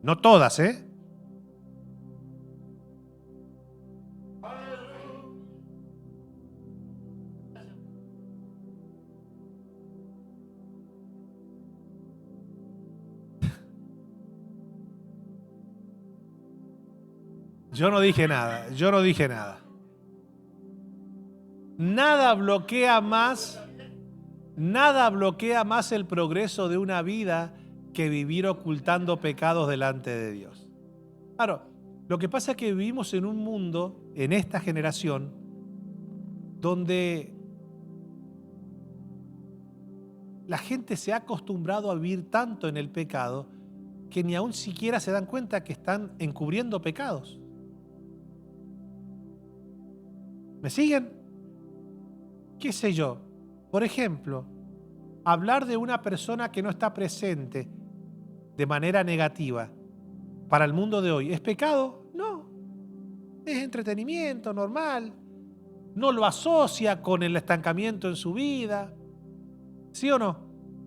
[SPEAKER 1] No todas, ¿eh? Yo no dije nada, yo no dije nada. Nada bloquea más el progreso de una vida que vivir ocultando pecados delante de Dios. Claro, lo que pasa es que vivimos en un mundo, en esta generación, donde la gente se ha acostumbrado a vivir tanto en el pecado que ni aún siquiera se dan cuenta que están encubriendo pecados. ¿Me siguen? ¿Qué sé yo? Por ejemplo, hablar de una persona que no está presente de manera negativa para el mundo de hoy, ¿es pecado? No. Es entretenimiento normal. No lo asocia con el estancamiento en su vida. ¿Sí o no?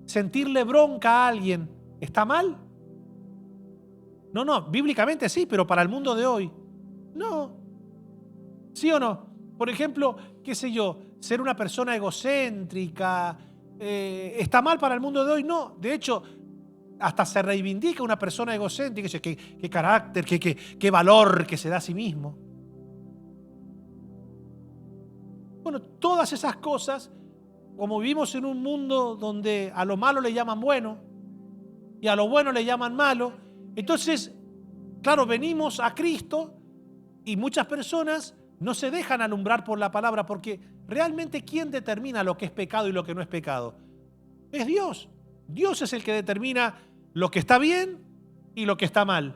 [SPEAKER 1] Sentirle bronca a alguien, ¿está mal? No, bíblicamente sí, pero para el mundo de hoy, no. ¿Sí o no? Por ejemplo, qué sé yo, ser una persona egocéntrica, ¿está mal para el mundo de hoy? No, de hecho, hasta se reivindica una persona egocéntrica, qué carácter, qué valor que se da a sí mismo. Bueno, todas esas cosas, como vivimos en un mundo donde a lo malo le llaman bueno y a lo bueno le llaman malo, entonces, claro, venimos a Cristo y muchas personas no se dejan alumbrar por la palabra, porque realmente ¿quién determina lo que es pecado y lo que no es pecado? Es Dios. Dios es el que determina lo que está bien y lo que está mal.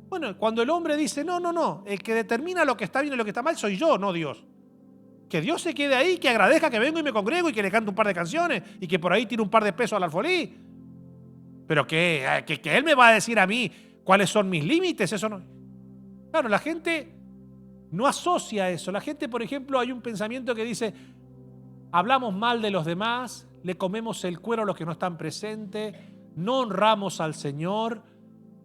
[SPEAKER 1] Bueno, cuando el hombre dice, no, el que determina lo que está bien y lo que está mal soy yo, no Dios. Que Dios se quede ahí, que agradezca que vengo y me congrego y que le canto un par de canciones y que por ahí tire un par de pesos al alfolí. Pero que Él me va a decir a mí cuáles son mis límites, eso no. Claro, la gente no asocia eso. La gente, por ejemplo, hay un pensamiento que dice, hablamos mal de los demás, le comemos el cuero a los que no están presentes, no honramos al Señor,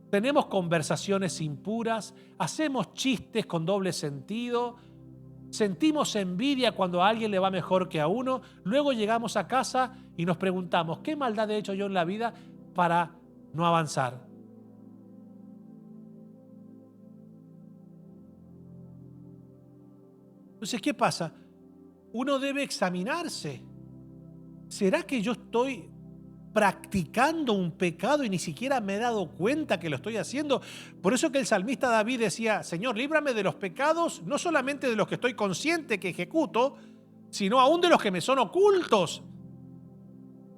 [SPEAKER 1] tenemos conversaciones impuras, hacemos chistes con doble sentido, sentimos envidia cuando a alguien le va mejor que a uno, luego llegamos a casa y nos preguntamos, ¿qué maldad he hecho yo en la vida para no avanzar? Entonces, ¿qué pasa? Uno debe examinarse. ¿Será que yo estoy practicando un pecado y ni siquiera me he dado cuenta que lo estoy haciendo? Por eso que el salmista David decía, Señor, líbrame de los pecados, no solamente de los que estoy consciente que ejecuto, sino aún de los que me son ocultos.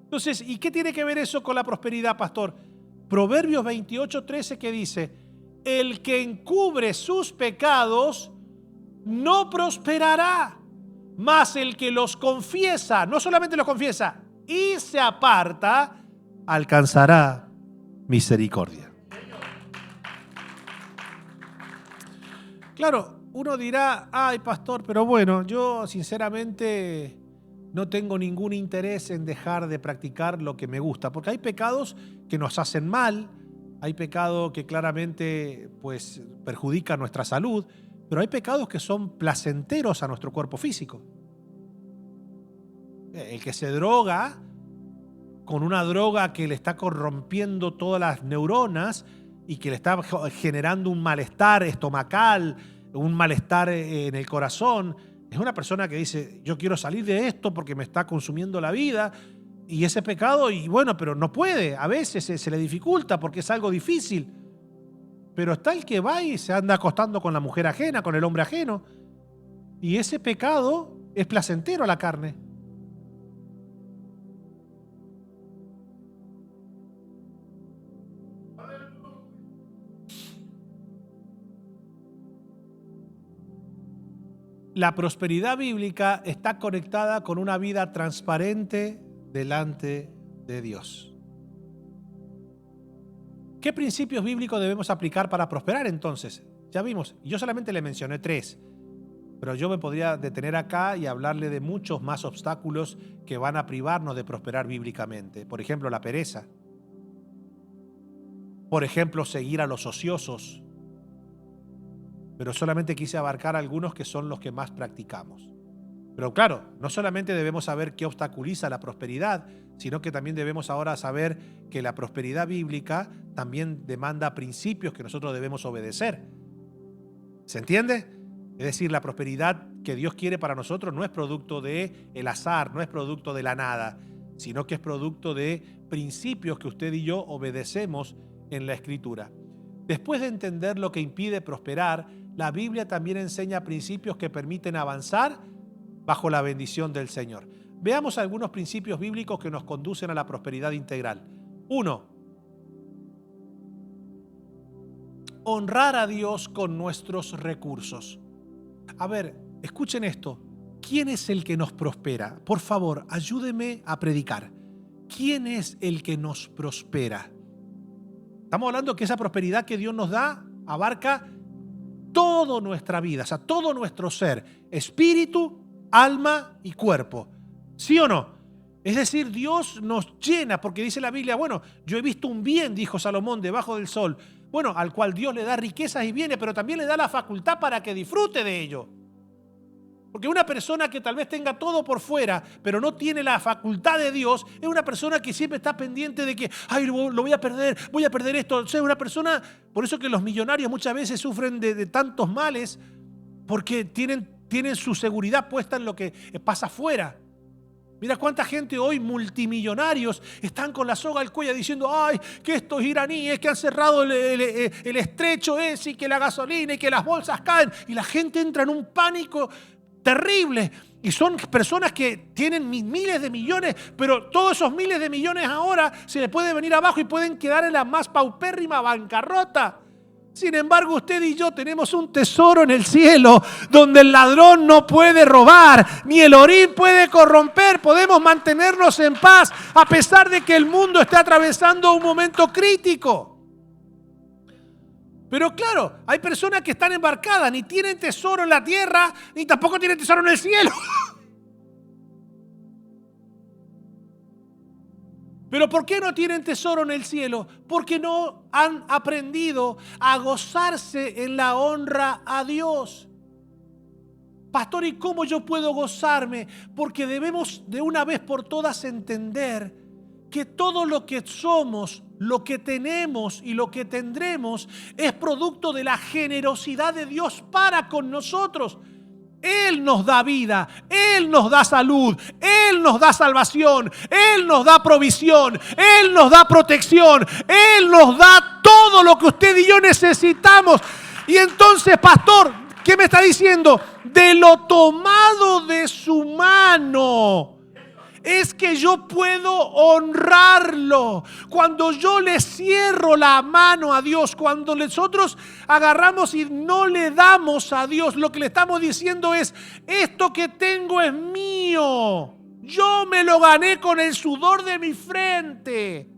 [SPEAKER 1] Entonces, ¿y qué tiene que ver eso con la prosperidad, pastor? Proverbios 28:13 que dice, el que encubre sus pecados no prosperará, mas el que los confiesa, no solamente los confiesa, y se aparta, alcanzará misericordia. Claro, uno dirá, ay pastor, pero bueno, yo sinceramente no tengo ningún interés en dejar de practicar lo que me gusta, porque hay pecados que nos hacen mal, hay pecados que claramente pues perjudican nuestra salud, pero hay pecados que son placenteros a nuestro cuerpo físico. El que se droga con una droga que le está corrompiendo todas las neuronas y que le está generando un malestar estomacal, un malestar en el corazón, es una persona que dice, yo quiero salir de esto porque me está consumiendo la vida, y ese pecado, y bueno, pero no puede, a veces se le dificulta porque es algo difícil. Pero está el que va y se anda acostando con la mujer ajena, con el hombre ajeno, y ese pecado es placentero a la carne. La prosperidad bíblica está conectada con una vida transparente delante de Dios. ¿Qué principios bíblicos debemos aplicar para prosperar entonces? Ya vimos, yo solamente le mencioné 3, pero yo me podría detener acá y hablarle de muchos más obstáculos que van a privarnos de prosperar bíblicamente. Por ejemplo, la pereza. Por ejemplo, seguir a los ociosos. Pero solamente quise abarcar algunos que son los que más practicamos. Pero claro, no solamente debemos saber qué obstaculiza la prosperidad, sino que también debemos ahora saber que la prosperidad bíblica también demanda principios que nosotros debemos obedecer. ¿Se entiende? Es decir, la prosperidad que Dios quiere para nosotros no es producto del azar, no es producto de la nada, sino que es producto de principios que usted y yo obedecemos en la Escritura. Después de entender lo que impide prosperar, la Biblia también enseña principios que permiten avanzar bajo la bendición del Señor. Veamos algunos principios bíblicos que nos conducen a la prosperidad integral. 1. Honrar a Dios con nuestros recursos. A ver, escuchen esto. ¿Quién es el que nos prospera? Por favor, ayúdeme a predicar. ¿Quién es el que nos prospera? Estamos hablando que esa prosperidad que Dios nos da abarca toda nuestra vida, o sea, todo nuestro ser, espíritu, alma y cuerpo. ¿Sí o no? Es decir, Dios nos llena, porque dice la Biblia, bueno, yo he visto un bien, dijo Salomón, debajo del sol, bueno, al cual Dios le da riquezas y bienes, pero también le da la facultad para que disfrute de ello. Porque una persona que tal vez tenga todo por fuera, pero no tiene la facultad de Dios, es una persona que siempre está pendiente de que, ay, lo voy a perder esto. O sea, es una persona, por eso que los millonarios muchas veces sufren de tantos males, porque tienen su seguridad puesta en lo que pasa afuera. Mira cuánta gente hoy, multimillonarios, están con la soga al cuello diciendo, ay, que estos iraníes que han cerrado el estrecho ese, y que la gasolina y que las bolsas caen. Y la gente entra en un pánico terrible, y son personas que tienen miles de millones, pero todos esos miles de millones ahora se les puede venir abajo y pueden quedar en la más paupérrima bancarrota. Sin embargo, usted y yo tenemos un tesoro en el cielo donde el ladrón no puede robar, ni el orín puede corromper. Podemos mantenernos en paz a pesar de que el mundo esté atravesando un momento crítico. Pero claro, hay personas que están embarcadas, ni tienen tesoro en la tierra, ni tampoco tienen tesoro en el cielo. ¿Pero por qué no tienen tesoro en el cielo? Porque no han aprendido a gozarse en la honra a Dios. Pastor, ¿y cómo yo puedo gozarme? Porque debemos de una vez por todas entender que todo lo que somos, lo que tenemos y lo que tendremos es producto de la generosidad de Dios para con nosotros. Él nos da vida, Él nos da salud, Él nos da salvación, Él nos da provisión, Él nos da protección, Él nos da todo lo que usted y yo necesitamos. Y entonces, pastor, ¿qué me está diciendo? De lo tomado de su mano, es que yo puedo honrarlo. Cuando yo le cierro la mano a Dios, cuando nosotros agarramos y no le damos a Dios, lo que le estamos diciendo es: esto que tengo es mío. Yo me lo gané con el sudor de mi frente.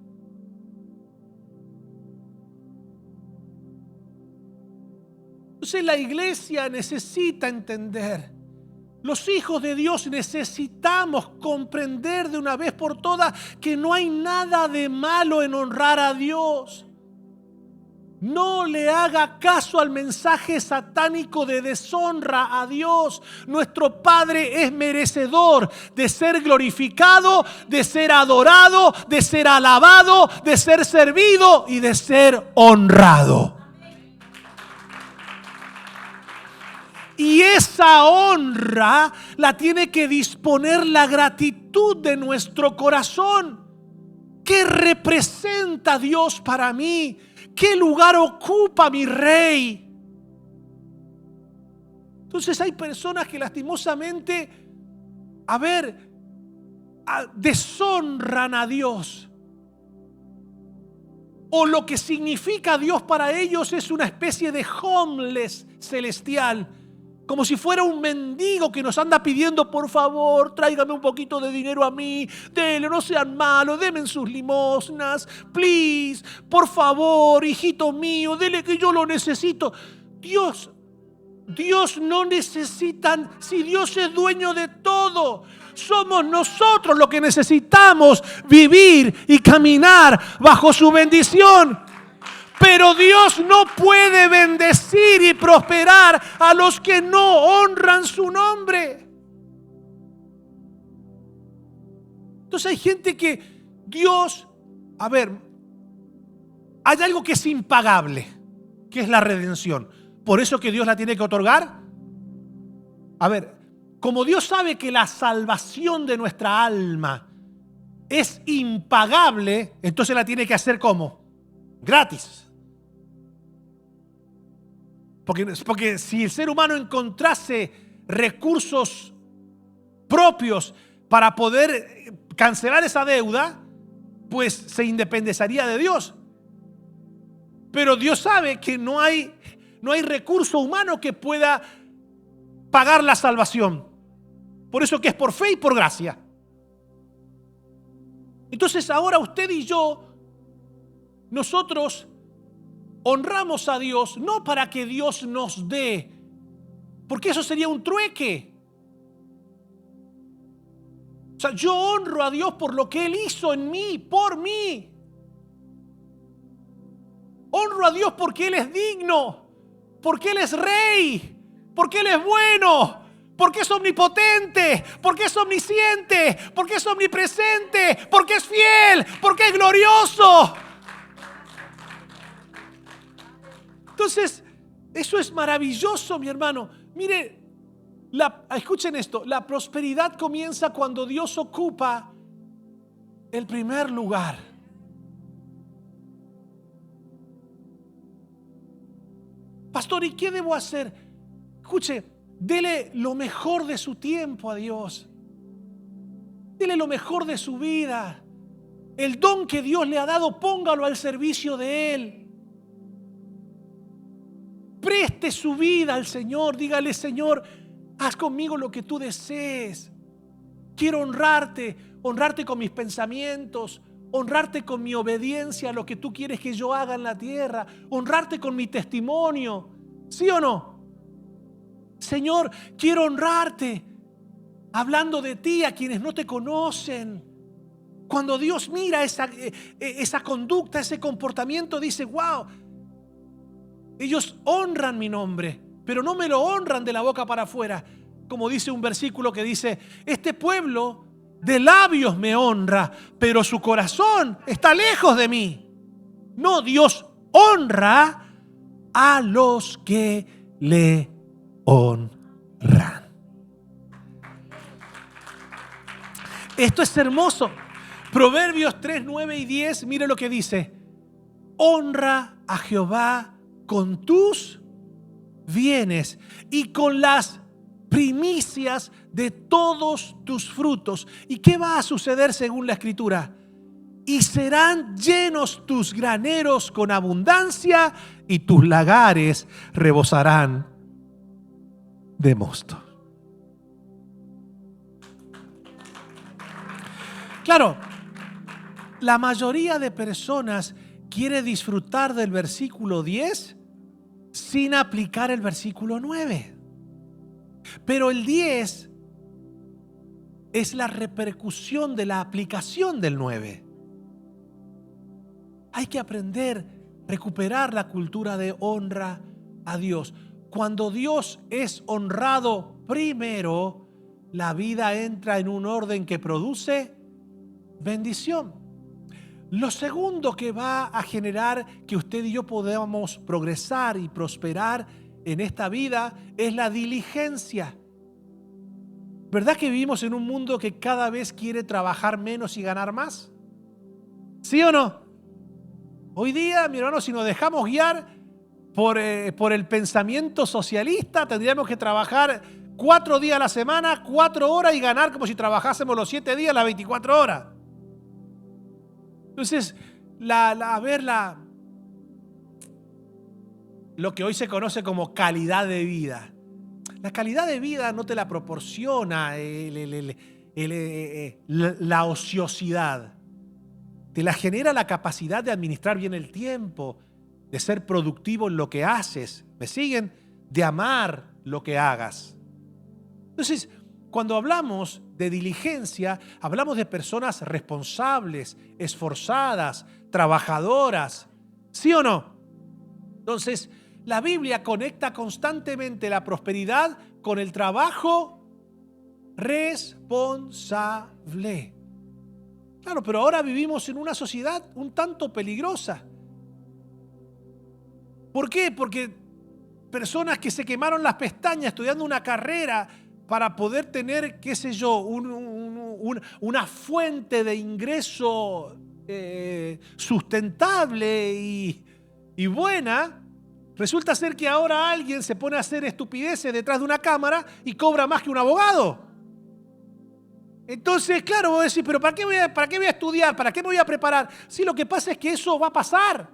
[SPEAKER 1] Entonces la iglesia necesita entender. Los hijos de Dios necesitamos comprender de una vez por todas que no hay nada de malo en honrar a Dios. No le haga caso al mensaje satánico de deshonra a Dios. Nuestro Padre es merecedor de ser glorificado, de ser adorado, de ser alabado, de ser servido y de ser honrado. Y esa honra la tiene que disponer la gratitud de nuestro corazón. ¿Qué representa Dios para mí? ¿Qué lugar ocupa mi Rey? Entonces hay personas que lastimosamente, deshonran a Dios. O lo que significa Dios para ellos es una especie de homeless celestial. Como si fuera un mendigo que nos anda pidiendo: por favor, tráigame un poquito de dinero a mí, denle, no sean malos, denme sus limosnas, please, por favor, hijito mío, dele que yo lo necesito. Dios no necesita, si Dios es dueño de todo. Somos nosotros los que necesitamos vivir y caminar bajo su bendición. Pero Dios no puede bendecir y prosperar a los que no honran su nombre. Entonces hay gente que Dios, hay algo que es impagable, que es la redención. Por eso que Dios la tiene que otorgar. Como Dios sabe que la salvación de nuestra alma es impagable, entonces la tiene que hacer ¿cómo? Gratis. Porque si el ser humano encontrase recursos propios para poder cancelar esa deuda, pues se independizaría de Dios. Pero Dios sabe que no hay recurso humano que pueda pagar la salvación. Por eso que es por fe y por gracia. Entonces ahora usted y yo, nosotros honramos a Dios no para que Dios nos dé, porque eso sería un trueque. O sea, yo honro a Dios por lo que Él hizo en mí, por mí. Honro a Dios porque Él es digno, porque Él es Rey, porque Él es bueno, porque es omnipotente, porque es omnisciente, porque es omnipresente, porque es fiel, porque es glorioso. Entonces, eso es maravilloso, mi hermano. Mire, escuchen esto, la prosperidad comienza cuando Dios ocupa el primer lugar. Pastor, ¿y qué debo hacer? Escuche, dele lo mejor de su tiempo a Dios. Dele lo mejor de su vida. El don que Dios le ha dado, póngalo al servicio de Él. Preste su vida al Señor. Dígale: Señor, haz conmigo lo que tú desees. Quiero honrarte con mis pensamientos, honrarte con mi obediencia a lo que tú quieres que yo haga en la tierra, honrarte con mi testimonio. ¿Sí o no? Señor, quiero honrarte hablando de ti a quienes no te conocen. Cuando Dios mira esa conducta, ese comportamiento, dice: wow, ellos honran mi nombre, pero no me lo honran de la boca para afuera. Como dice un versículo que dice: este pueblo de labios me honra, pero su corazón está lejos de mí. No, Dios honra a los que le honran. Esto es hermoso. Proverbios 3, 9 y 10, mire lo que dice: honra a Jehová con tus bienes y con las primicias de todos tus frutos. ¿Y qué va a suceder según la Escritura? Y serán llenos tus graneros con abundancia y tus lagares rebosarán de mosto. Claro, la mayoría de personas quiere disfrutar del versículo 10 sin aplicar el versículo 9. Pero el 10 es la repercusión de la aplicación del 9. Hay que aprender, recuperar la cultura de honra a Dios. Cuando Dios es honrado primero, la vida entra en un orden que produce bendición. Lo segundo que va a generar que usted y yo podamos progresar y prosperar en esta vida es la diligencia. ¿Verdad que vivimos en un mundo que cada vez quiere trabajar menos y ganar más? ¿Sí o no? Hoy día, mi hermano, si nos dejamos guiar por el pensamiento socialista, tendríamos que trabajar 4 días a la semana, 4 horas y ganar como si trabajásemos los 7 días, las 24 horas. Entonces, lo que hoy se conoce como calidad de vida. La calidad de vida no te la proporciona la ociosidad. Te la genera la capacidad de administrar bien el tiempo, de ser productivo en lo que haces. ¿Me siguen? De amar lo que hagas. Entonces, cuando hablamos de diligencia, hablamos de personas responsables, esforzadas, trabajadoras. ¿Sí o no? Entonces, la Biblia conecta constantemente la prosperidad con el trabajo responsable. Claro, pero ahora vivimos en una sociedad un tanto peligrosa. ¿Por qué? Porque personas que se quemaron las pestañas estudiando una carrera para poder tener, qué sé yo, una fuente de ingreso sustentable y buena, resulta ser que ahora alguien se pone a hacer estupideces detrás de una cámara y cobra más que un abogado. Entonces, claro, vos decís, pero ¿para qué voy a estudiar? ¿Para qué me voy a preparar? Sí, lo que pasa es que eso va a pasar.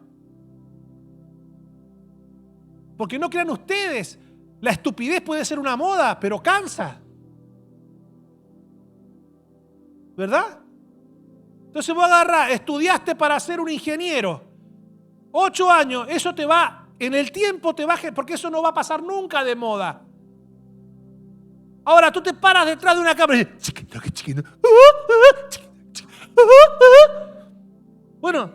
[SPEAKER 1] Porque no crean ustedes, la estupidez puede ser una moda, pero cansa. ¿Verdad? Entonces vos agarrás, estudiaste para ser un ingeniero. 8 años, eso te va, en el tiempo te va, porque eso no va a pasar nunca de moda. Ahora tú te paras detrás de una cámara y dices, chiquito. Bueno,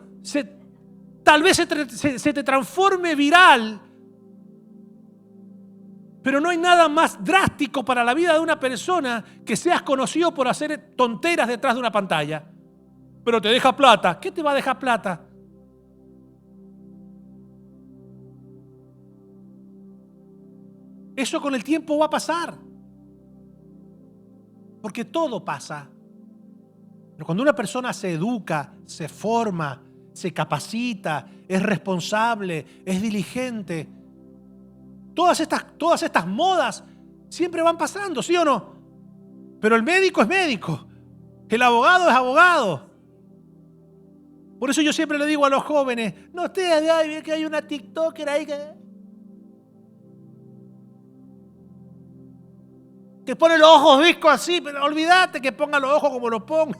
[SPEAKER 1] tal vez se te transforme viral, pero no hay nada más drástico para la vida de una persona que seas conocido por hacer tonteras detrás de una pantalla. Pero te deja plata. ¿Qué te va a dejar plata? Eso con el tiempo va a pasar. Porque todo pasa. Pero cuando una persona se educa, se forma, se capacita, es responsable, es diligente, todas estas modas siempre van pasando, ¿sí o no? Pero el médico es médico, el abogado es abogado. Por eso yo siempre le digo a los jóvenes, no ustedes ve que hay una TikToker ahí que pone los ojos viscos así, pero olvídate que ponga los ojos como los ponga.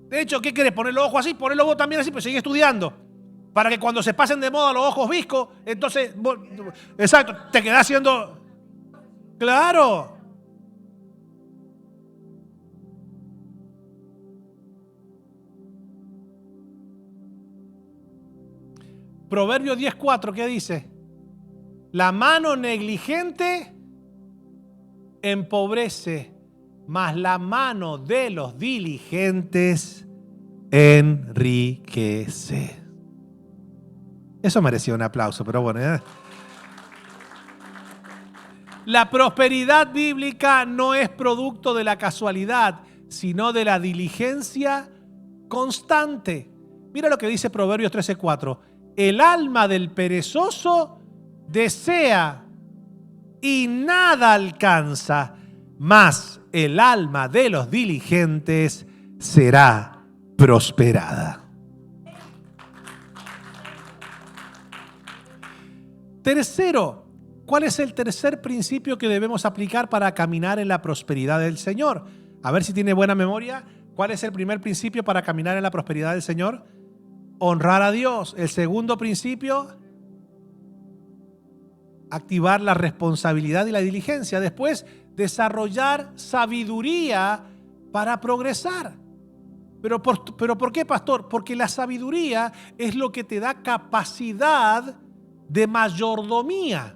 [SPEAKER 1] De hecho, ¿qué querés? ¿Poner los ojos así? Ponelo vos también así, pues sigue estudiando. Para que cuando se pasen de moda los ojos viscos, entonces, exacto, te quedás haciendo... Claro. Proverbios 10:4, ¿qué dice? La mano negligente empobrece, mas la mano de los diligentes enriquece. Eso merecía un aplauso, pero bueno. La prosperidad bíblica no es producto de la casualidad, sino de la diligencia constante. Mira lo que dice Proverbios 13:4. El alma del perezoso desea y nada alcanza, mas el alma de los diligentes será prosperada. Tercero, ¿cuál es el tercer principio que debemos aplicar para caminar en la prosperidad del Señor? A ver si tiene buena memoria. ¿Cuál es el primer principio para caminar en la prosperidad del Señor? Honrar a Dios. El segundo principio, activar la responsabilidad y la diligencia. Después, desarrollar sabiduría para progresar. ¿Pero por qué, pastor? Porque la sabiduría es lo que te da capacidad de mayordomía.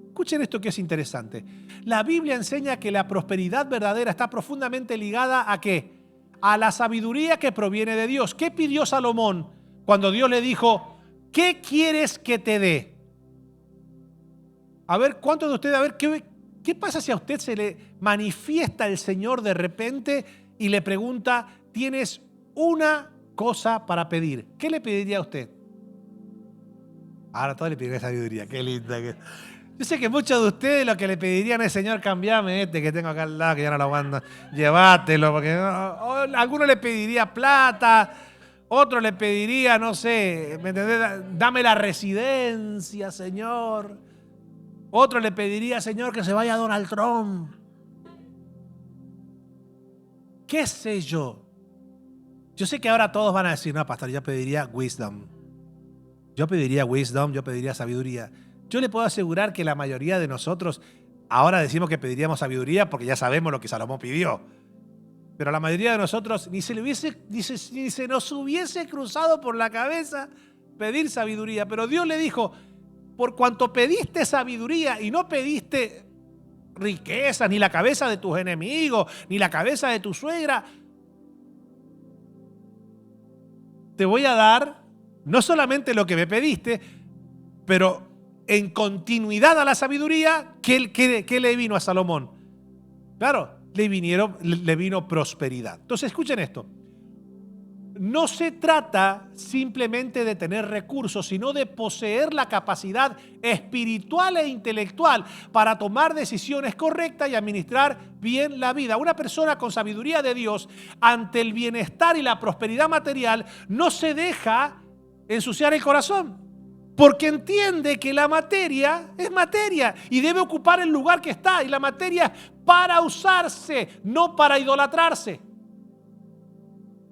[SPEAKER 1] Escuchen esto que es interesante. La Biblia enseña que la prosperidad verdadera está profundamente ligada ¿a qué? A la sabiduría que proviene de Dios. ¿Qué pidió Salomón cuando Dios le dijo, ¿qué quieres que te dé? A ver, ¿cuántos de ustedes, qué pasa si a usted se le manifiesta el Señor de repente y le pregunta, tienes una cosa para pedir? ¿Qué le pediría a usted? Ahora todos le piden sabiduría, qué linda. Yo sé que muchos de ustedes lo que le pedirían es, Señor, cambiame este que tengo acá al lado, que ya no lo aguanto, llévatelo, porque alguno le pediría plata, otro le pediría, no sé, ¿me entendés? Dame la residencia, Señor. Otro le pediría, Señor, que se vaya Donald Trump. ¿Qué sé yo? Yo sé que ahora todos van a decir, no, pastor, yo pediría wisdom. Yo pediría sabiduría. Yo le puedo asegurar que la mayoría de nosotros ahora decimos que pediríamos sabiduría porque ya sabemos lo que Salomón pidió. Pero la mayoría de nosotros ni se nos hubiese cruzado por la cabeza pedir sabiduría. Pero Dios le dijo, por cuanto pediste sabiduría y no pediste riqueza, ni la cabeza de tus enemigos, ni la cabeza de tu suegra, te voy a dar no solamente lo que me pediste, pero en continuidad a la sabiduría, ¿qué le vino a Salomón? Claro, le vino prosperidad. Entonces, escuchen esto. No se trata simplemente de tener recursos, sino de poseer la capacidad espiritual e intelectual para tomar decisiones correctas y administrar bien la vida. Una persona con sabiduría de Dios, ante el bienestar y la prosperidad material, no se deja ensuciar el corazón, porque entiende que la materia es materia y debe ocupar el lugar que está, y la materia es para usarse, no para idolatrarse.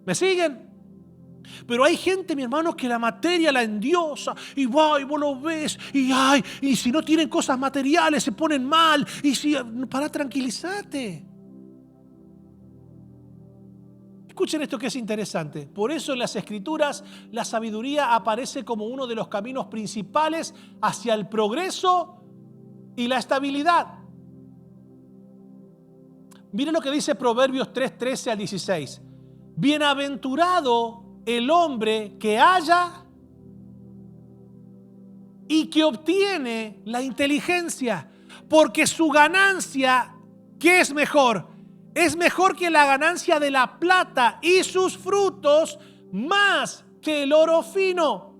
[SPEAKER 1] ¿Me siguen? Pero hay gente, mi hermano, que la materia la endiosa y va y vos lo ves y si no tienen cosas materiales se ponen mal para tranquilizarte. Escuchen esto que es interesante. Por eso en las Escrituras la sabiduría aparece como uno de los caminos principales hacia el progreso y la estabilidad. Miren lo que dice Proverbios 3:13 al 16. Bienaventurado el hombre que halla y que obtiene la inteligencia, porque su ganancia, ¿qué es mejor? Es mejor que la ganancia de la plata y sus frutos más que el oro fino.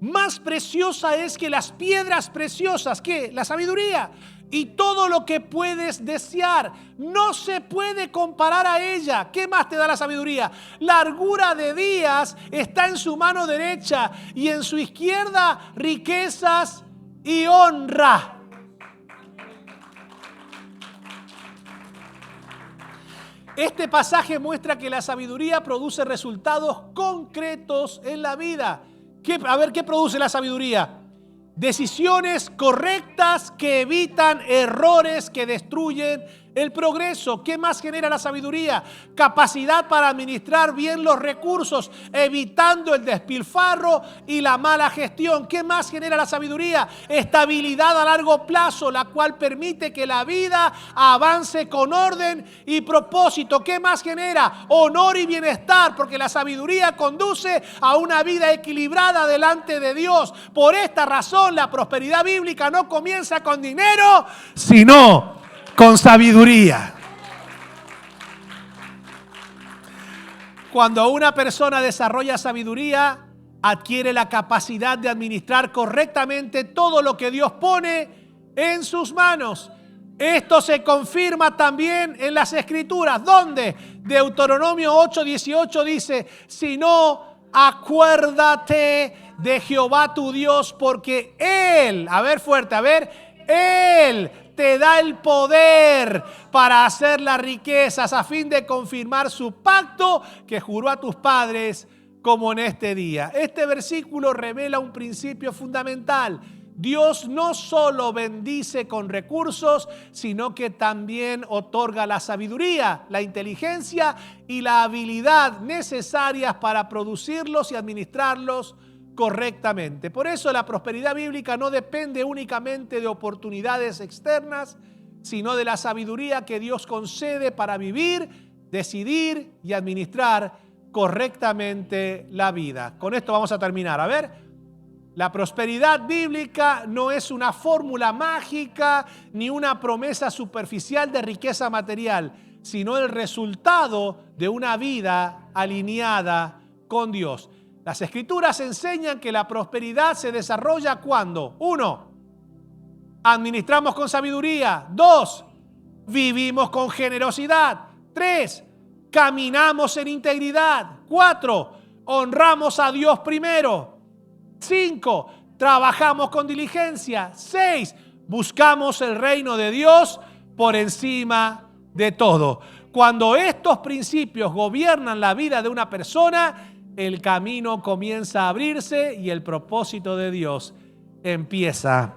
[SPEAKER 1] Más preciosa es que las piedras preciosas, ¿qué? La sabiduría. Y todo lo que puedes desear no se puede comparar a ella. ¿Qué más te da la sabiduría? Largura de días está en su mano derecha y en su izquierda riquezas y honra. Este pasaje muestra que la sabiduría produce resultados concretos en la vida. A ver, ¿qué produce la sabiduría? Decisiones correctas que evitan errores que destruyen el progreso. ¿Qué más genera la sabiduría? Capacidad para administrar bien los recursos, evitando el despilfarro y la mala gestión. ¿Qué más genera la sabiduría? Estabilidad a largo plazo, la cual permite que la vida avance con orden y propósito. ¿Qué más genera? Honor y bienestar, porque la sabiduría conduce a una vida equilibrada delante de Dios. Por esta razón, la prosperidad bíblica no comienza con dinero, sino con sabiduría. Cuando una persona desarrolla sabiduría, adquiere la capacidad de administrar correctamente todo lo que Dios pone en sus manos. Esto se confirma también en las Escrituras. ¿Dónde? Deuteronomio 8:18 dice, si no, acuérdate de Jehová tu Dios, porque Él, a ver fuerte, Él te da el poder para hacer las riquezas a fin de confirmar su pacto que juró a tus padres como en este día. Este versículo revela un principio fundamental. Dios no solo bendice con recursos, sino que también otorga la sabiduría, la inteligencia y la habilidad necesarias para producirlos y administrarlos correctamente. Por eso la prosperidad bíblica no depende únicamente de oportunidades externas, sino de la sabiduría que Dios concede para vivir, decidir y administrar correctamente la vida. Con esto vamos a terminar. La prosperidad bíblica no es una fórmula mágica ni una promesa superficial de riqueza material, sino el resultado de una vida alineada con Dios. Las Escrituras enseñan que la prosperidad se desarrolla cuando, 1, administramos con sabiduría. 2, vivimos con generosidad. 3, caminamos en integridad. 4, honramos a Dios primero. 5, trabajamos con diligencia. 6, buscamos el reino de Dios por encima de todo. Cuando estos principios gobiernan la vida de una persona, el camino comienza a abrirse y el propósito de Dios empieza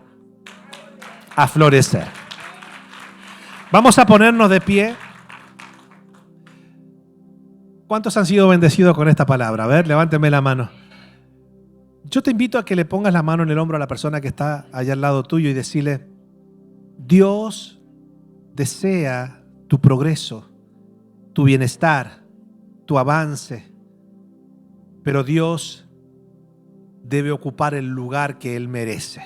[SPEAKER 1] a florecer. Vamos a ponernos de pie. ¿Cuántos han sido bendecidos con esta palabra? A ver, levánteme la mano. Yo te invito a que le pongas la mano en el hombro a la persona que está allá al lado tuyo y decirle, Dios desea tu progreso, tu bienestar, tu avance, pero Dios debe ocupar el lugar que Él merece.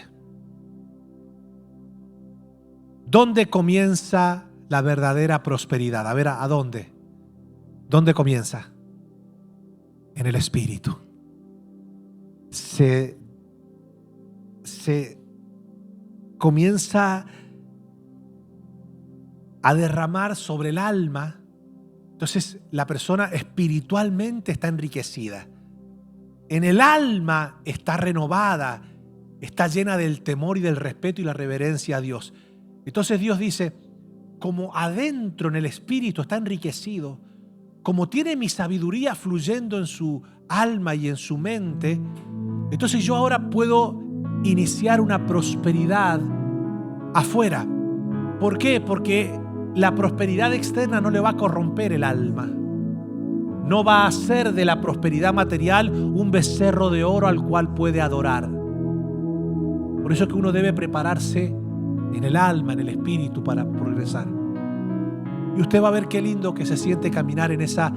[SPEAKER 1] ¿Dónde comienza la verdadera prosperidad? A ver, ¿a dónde? ¿Dónde comienza? En el Espíritu. Se comienza a derramar sobre el alma. Entonces la persona espiritualmente está enriquecida. En el alma está renovada, está llena del temor y del respeto y la reverencia a Dios. Entonces Dios dice, como adentro en el espíritu está enriquecido, como tiene mi sabiduría fluyendo en su alma y en su mente, entonces yo ahora puedo iniciar una prosperidad afuera. ¿Por qué? Porque la prosperidad externa no le va a corromper el alma. No va a hacer de la prosperidad material un becerro de oro al cual puede adorar. Por eso es que uno debe prepararse en el alma, en el espíritu para progresar. Y usted va a ver qué lindo que se siente caminar en esa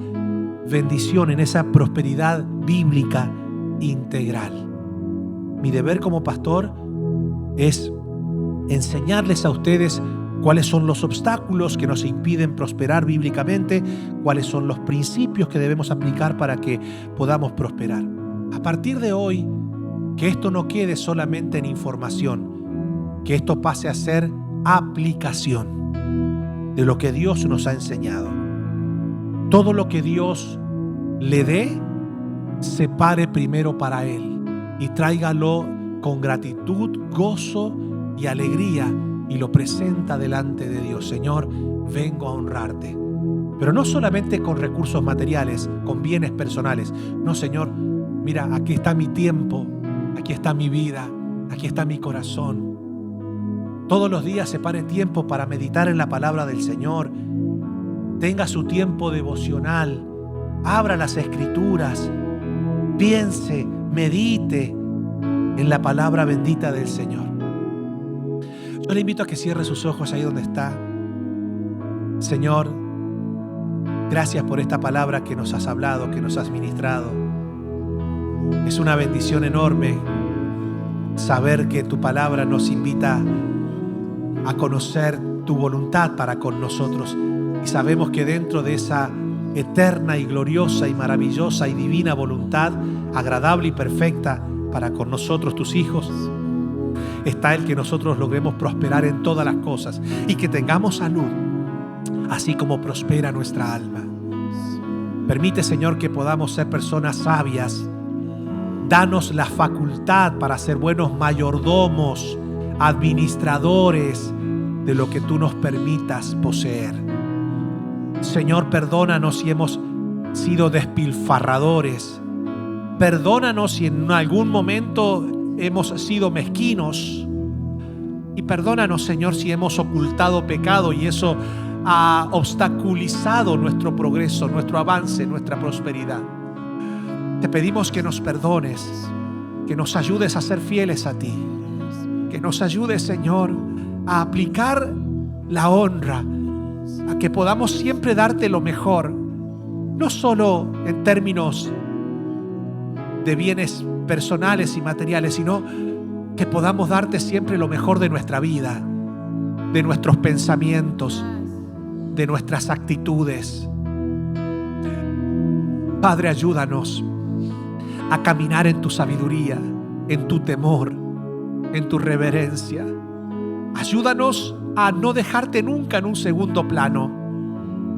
[SPEAKER 1] bendición, en esa prosperidad bíblica integral. Mi deber como pastor es enseñarles a ustedes cuáles son los obstáculos que nos impiden prosperar bíblicamente, cuáles son los principios que debemos aplicar para que podamos prosperar. A partir de hoy, que esto no quede solamente en información, que esto pase a ser aplicación de lo que Dios nos ha enseñado. Todo lo que Dios le dé, separe primero para Él y tráigalo con gratitud, gozo y alegría y lo presenta delante de Dios. Señor, vengo a honrarte. Pero no solamente con recursos materiales, con bienes personales. No, Señor, mira, aquí está mi tiempo, aquí está mi vida, aquí está mi corazón. Todos los días separe tiempo para meditar en la palabra del Señor. Tenga su tiempo devocional. Abra las Escrituras. Piense, medite en la palabra bendita del Señor. Yo le invito a que cierre sus ojos ahí donde está. Señor, gracias por esta palabra que nos has hablado, que nos has ministrado. Es una bendición enorme saber que tu palabra nos invita a conocer tu voluntad para con nosotros. Y sabemos que dentro de esa eterna y gloriosa y maravillosa y divina voluntad, agradable y perfecta para con nosotros, tus hijos, está el que nosotros logremos prosperar en todas las cosas y que tengamos salud, así como prospera nuestra alma. Permite, Señor, que podamos ser personas sabias. Danos la facultad para ser buenos mayordomos, administradores de lo que tú nos permitas poseer. Señor, perdónanos si hemos sido despilfarradores. Perdónanos si en algún momento hemos sido mezquinos. Y perdónanos, Señor, si hemos ocultado pecado y eso ha obstaculizado nuestro progreso, nuestro avance, nuestra prosperidad. Te pedimos que nos perdones, que nos ayudes a ser fieles a ti, que nos ayudes, Señor, a aplicar la honra, a que podamos siempre darte lo mejor, no solo en términos de bienes personales y materiales, sino que podamos darte siempre lo mejor de nuestra vida, de nuestros pensamientos, de nuestras actitudes. Padre, ayúdanos a caminar en tu sabiduría, en tu temor, en tu reverencia. Ayúdanos a no dejarte nunca en un segundo plano,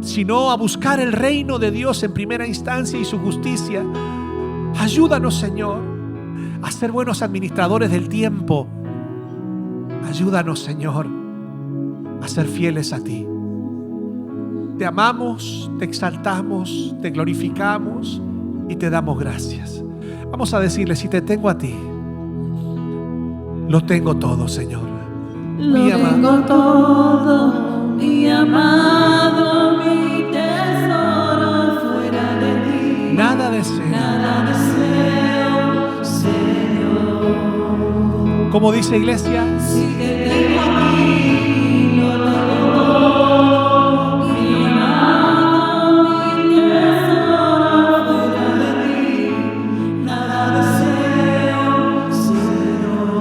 [SPEAKER 1] sino a buscar el reino de Dios en primera instancia y su justicia. Ayúdanos, Señor, a ser buenos administradores del tiempo. Ayúdanos, Señor, a ser fieles a ti. Te amamos, te exaltamos, te glorificamos y te damos gracias. Vamos a decirle: si te tengo a ti, lo tengo todo, Señor.
[SPEAKER 2] Lo tengo todo, mi amado, mi tesoro, fuera de ti.
[SPEAKER 1] Nada deseo.
[SPEAKER 2] Nada deseo, Señor.
[SPEAKER 1] Como dice iglesia,
[SPEAKER 2] si te tengo a ti, lo tengo todo, mi amado, mi tesoro, fuera de ti. Nada deseo, Señor.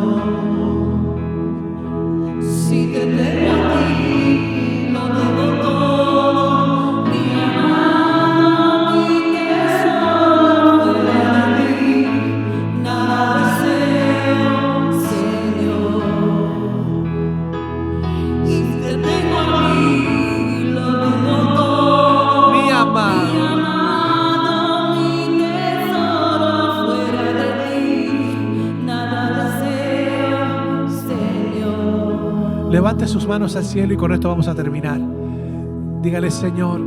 [SPEAKER 2] Si te tengo a ti, lo tengo todo, mi amado, mi tesoro, fuera de ti. Nada deseo, Señor. Si te tengo a ti, lo tengo todo,
[SPEAKER 1] mi amado.
[SPEAKER 2] mi amado, mi tesoro, fuera de ti. Nada deseo, Señor.
[SPEAKER 1] Levante sus manos al cielo y con esto vamos a terminar. Dígale: Señor,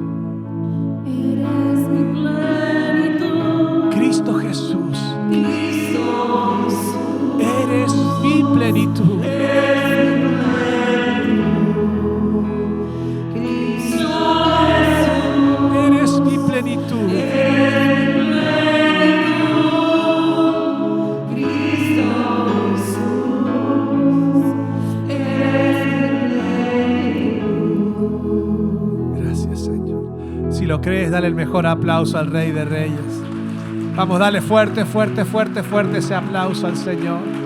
[SPEAKER 2] Eres mi plenitud,
[SPEAKER 1] Cristo Jesús,
[SPEAKER 2] Cristo Jesús.
[SPEAKER 1] eres mi plenitud.
[SPEAKER 2] Cristo Jesús.
[SPEAKER 1] Eres mi plenitud.
[SPEAKER 2] Cristo Jesús.
[SPEAKER 1] Gracias, Señor. Si lo crees, dale el mejor aplauso al Rey de Reyes. Vamos, dale fuerte, fuerte, fuerte, fuerte ese aplauso al Señor.